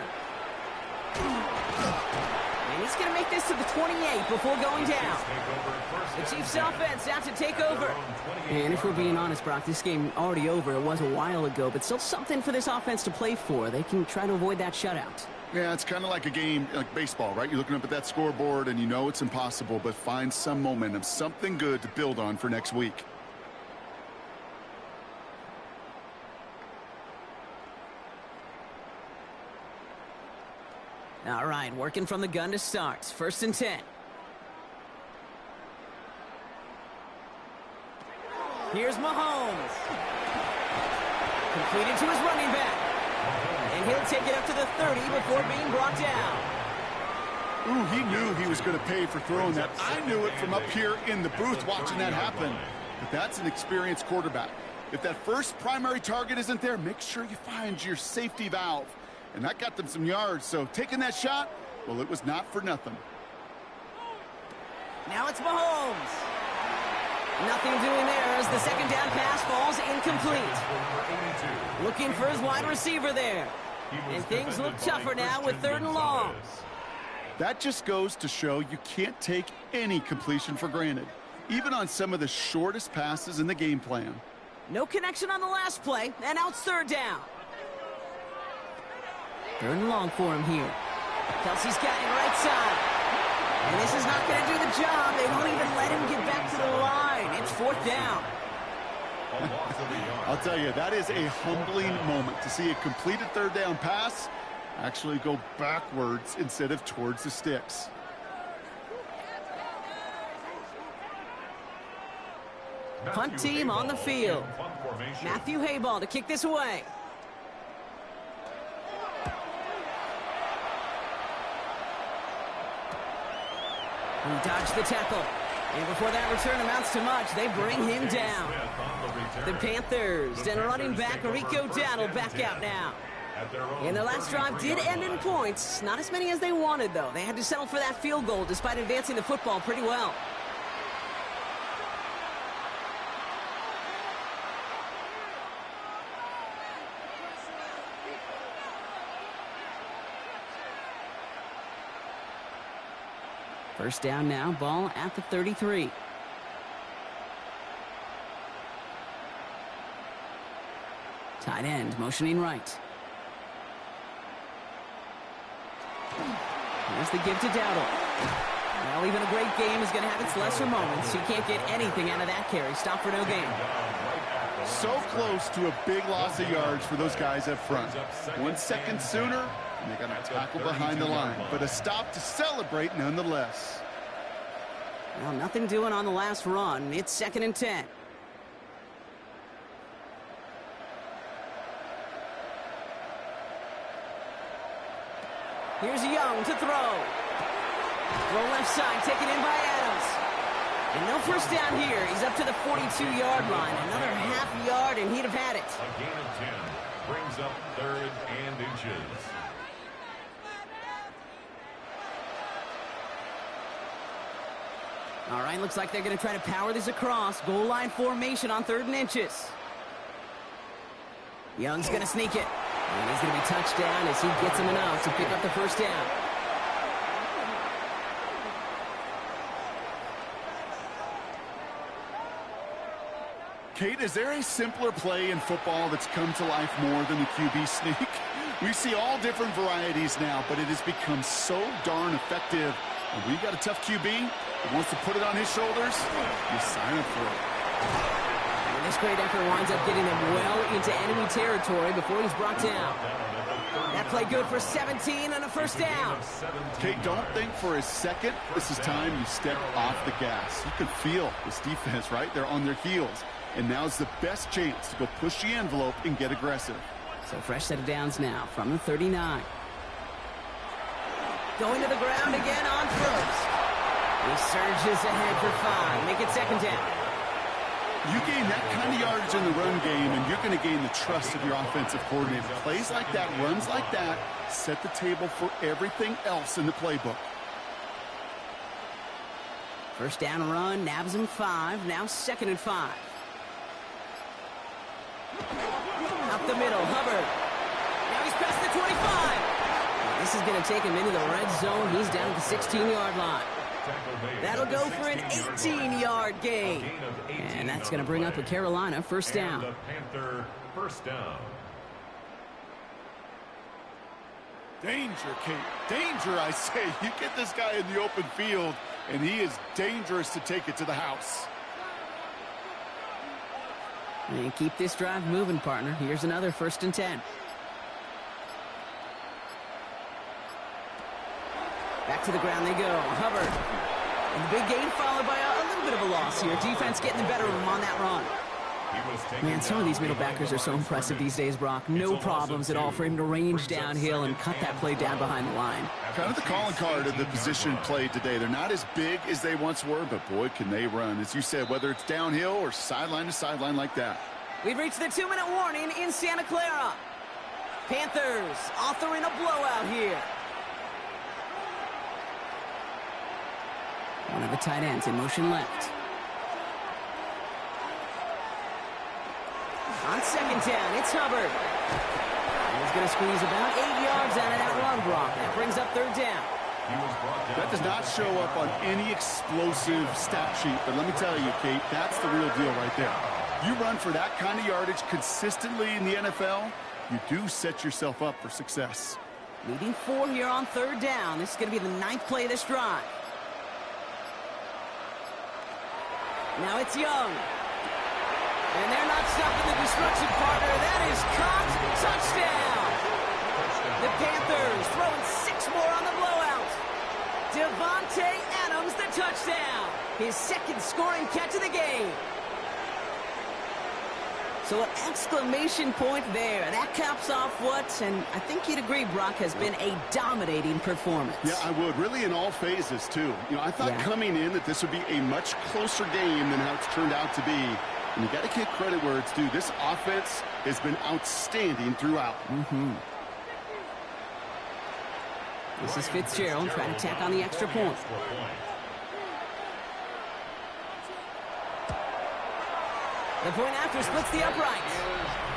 And he's going to make this to the 28 before going down. The Chiefs offense out to take over. And if we're being honest, Brock, this game already over. It was a while ago, but still something for this offense to play for. They can try to avoid that shutout. Yeah, it's kind of like a game like baseball, right? You're looking up at that scoreboard and you know it's impossible, but find some momentum, something good to build on for next week. All right, working from the gun to start. 1st and 10. Here's Mahomes. Completed to his running back. And he'll take it up to the 30 before being brought down. Ooh, he knew he was going to pay for throwing that. I knew it from up here in the booth watching that happen. But that's an experienced quarterback. If that first primary target isn't there, make sure you find your safety valve. And that got them some yards, so taking that shot, well, it was not for nothing. Now it's Mahomes. Nothing doing there as the second down pass falls incomplete. Looking for his wide receiver there. And things look tougher now with 3rd and long. That just goes to show you can't take any completion for granted, even on some of the shortest passes in the game plan. No connection on the last play, and now it's 3rd down. 3rd and long for him here. Kelsey's got it right side. And this is not going to do the job. They won't even let him get back to the line. It's 4th down. I'll tell you, that is a humbling moment to see a completed 3rd down pass actually go backwards instead of towards the sticks. Punt team on the field. Matthew Hayball to kick this away. He dodged the tackle. And before that return amounts to much, they bring him down. The Panthers and running back Rico Dowdle back out now. And their last drive did end in points. Not as many as they wanted, though. They had to settle for that field goal despite advancing the football pretty well. First down now, ball at the 33. Tight end motioning right. Here's the give to Dowdle. Well, even a great game is going to have its lesser moments. You can't get anything out of that carry. Stop for no gain. So close to a big loss of yards for those guys up front. 1 second sooner, and they got a tackle behind the line. But a stop to celebrate nonetheless. Well, nothing doing on the last run. It's 2nd and 10. Here's Young to throw. Throw left side, taken in by Adams. And no first down here. He's up to the 42-yard line. Another half yard, and he'd have had it. A gain of 10 brings up 3rd and inches. All right, looks like they're going to try to power this across. Goal line formation on 3rd and inches. Young's going to sneak it. And he's going to be touched down as he gets him enough to pick up the first down. Kate, is there a simpler play in football that's come to life more than the QB sneak? We see all different varieties now, but it has become so darn effective. And we got a tough QB that wants to put it on his shoulders. You sign up for it. And this great effort winds up getting them well into enemy territory before he's brought down. That play good for 17 and a first down. Kate, don't think for a second this is time you step off the gas. You can feel this defense, right? They're on their heels. And now's the best chance to go push the envelope and get aggressive. So fresh set of downs now from the 39. Going to the ground again on first. He surges ahead for 5. Make it 2nd down. You gain that kind of yardage in the run game, and you're going to gain the trust of your offensive coordinator. Plays like that, runs like that, set the table for everything else in the playbook. First down run, nabs him 5. Now 2nd and 5. Up the middle, Hubbard. Now he's past the 25. This is going to take him into the red zone. He's down at the 16-yard line. That'll go for an 18-yard gain. And that's going to bring up a Carolina first down. The Panther first down. Danger, Kate. Danger, I say. You get this guy in the open field, and he is dangerous to take it to the house. And keep this drive moving, partner. Here's another 1st and 10. Back to the ground they go. Hubbard. And the big gain followed by a little bit of a loss here. Defense getting the better of him on that run. Man, some of these middle backers are so impressive these days, Brock. No problems at all for him to range downhill and cut that play down behind the line. Kind of the calling card of the position played today. They're not as big as they once were, but boy, can they run. As you said, whether it's downhill or sideline to sideline like that. We've reached the 2-minute warning in Santa Clara. Panthers authoring a blowout here. One of the tight ends in motion left. On 2nd down, it's Hubbard. He's going to squeeze about 8 yards out of that run block. That brings up 3rd down. That does not show up on any explosive stat sheet, but let me tell you, Kate, that's the real deal right there. You run for that kind of yardage consistently in the NFL, you do set yourself up for success. Needing 4 here on 3rd down. This is going to be the 9th play of this drive. Now it's Young. And they're not stopping the destruction, partner. That is caught. Touchdown. The Panthers throwing 6 more on the blowout. Devontae Adams, the touchdown. His 2nd scoring catch of the game. So an exclamation point there. That caps off what, and I think you'd agree, Brock, has been a dominating performance. Yeah, I would. Really in all phases, too. You know, I thought coming in that this would be a much closer game than how it's turned out to be. And you got to give credit where it's due. This offense has been outstanding throughout. This is Fitzgerald trying to tack on the extra point. The point after splits the uprights.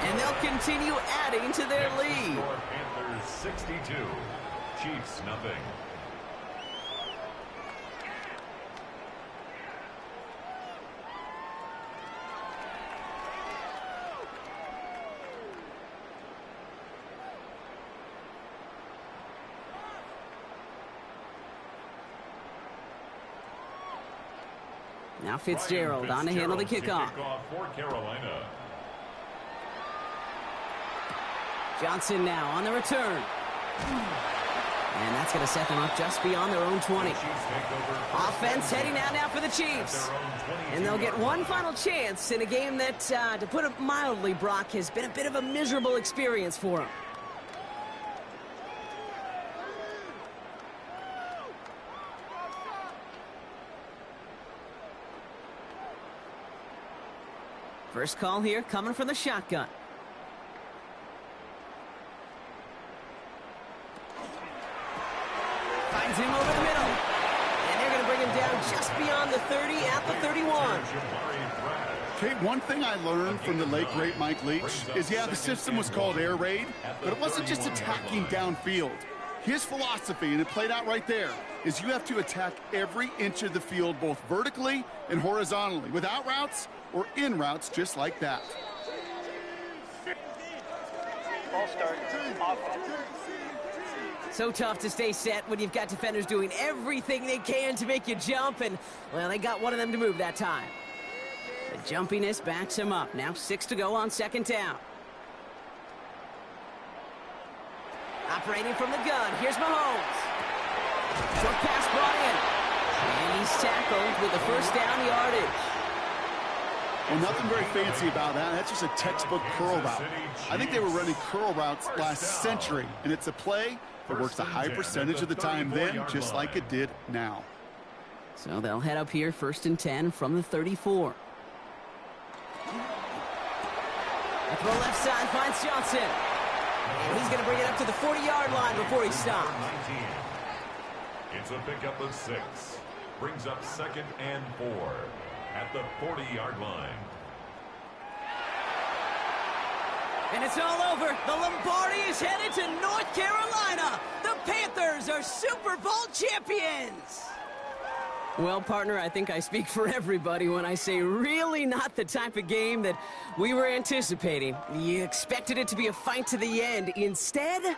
And they'll continue adding to their lead. Panthers 62, Chiefs nothing. Now Fitzgerald on to handle the kickoff. For Carolina. Johnson now on the return. And that's going to set them up just beyond their own 20. Offense heading out now for the Chiefs. And they'll get one final chance in a game that, to put it mildly, Brock, has been a bit of a miserable experience for them. First call here coming from the shotgun. Finds him over the middle. And they're going to bring him down just beyond from the 30 at the 31. Okay, one thing I learned from the late, great Mike Leach is, yeah, the system was called air raid, but it wasn't just attacking downfield. His philosophy, and it played out right there, is you have to attack every inch of the field, both vertically and horizontally, without routes or in routes, just like that. Ball start, offense. So tough to stay set when you've got defenders doing everything they can to make you jump, and, well, they got one of them to move that time. The jumpiness backs him up. Now 6 to go on second down. Operating from the gun, here's Mahomes. Short pass brought in. And he's tackled with the first down yardage. Well, nothing very fancy about that. That's just a textbook curl route. I think they were running curl routes last century, and it's a play that works a high percentage of the time then, just like it did now. So they'll head up here, 1st and 10 from the 34. Up the left side finds Johnson. And he's going to bring it up to the 40-yard line before he stops. It's a pickup of 6. Brings up 2nd and 4 at the 40-yard line. And it's all over. The Lombardi is headed to North Carolina. The Panthers are Super Bowl champions. Well, partner, I think I speak for everybody when I say really not the type of game that we were anticipating. You expected it to be a fight to the end. Instead,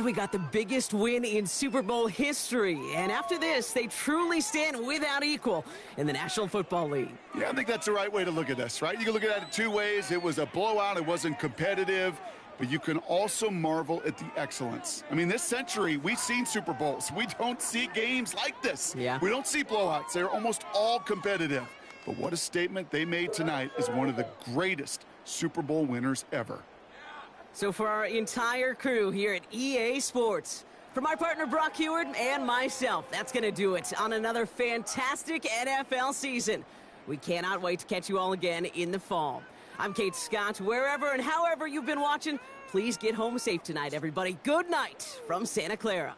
we got the biggest win in Super Bowl history. And after this, they truly stand without equal in the National Football League. Yeah, I think that's the right way to look at this, right? You can look at it 2 ways. It was a blowout. It wasn't competitive. But you can also marvel at the excellence. I mean, this century, we've seen Super Bowls. We don't see games like this. Yeah. We don't see blowouts. They're almost all competitive. But what a statement they made tonight as one of the greatest Super Bowl winners ever. So for our entire crew here at EA Sports, for my partner Brock Heward and myself, that's going to do it on another fantastic NFL season. We cannot wait to catch you all again in the fall. I'm Kate Scott. Wherever and however you've been watching, please get home safe tonight, everybody. Good night from Santa Clara.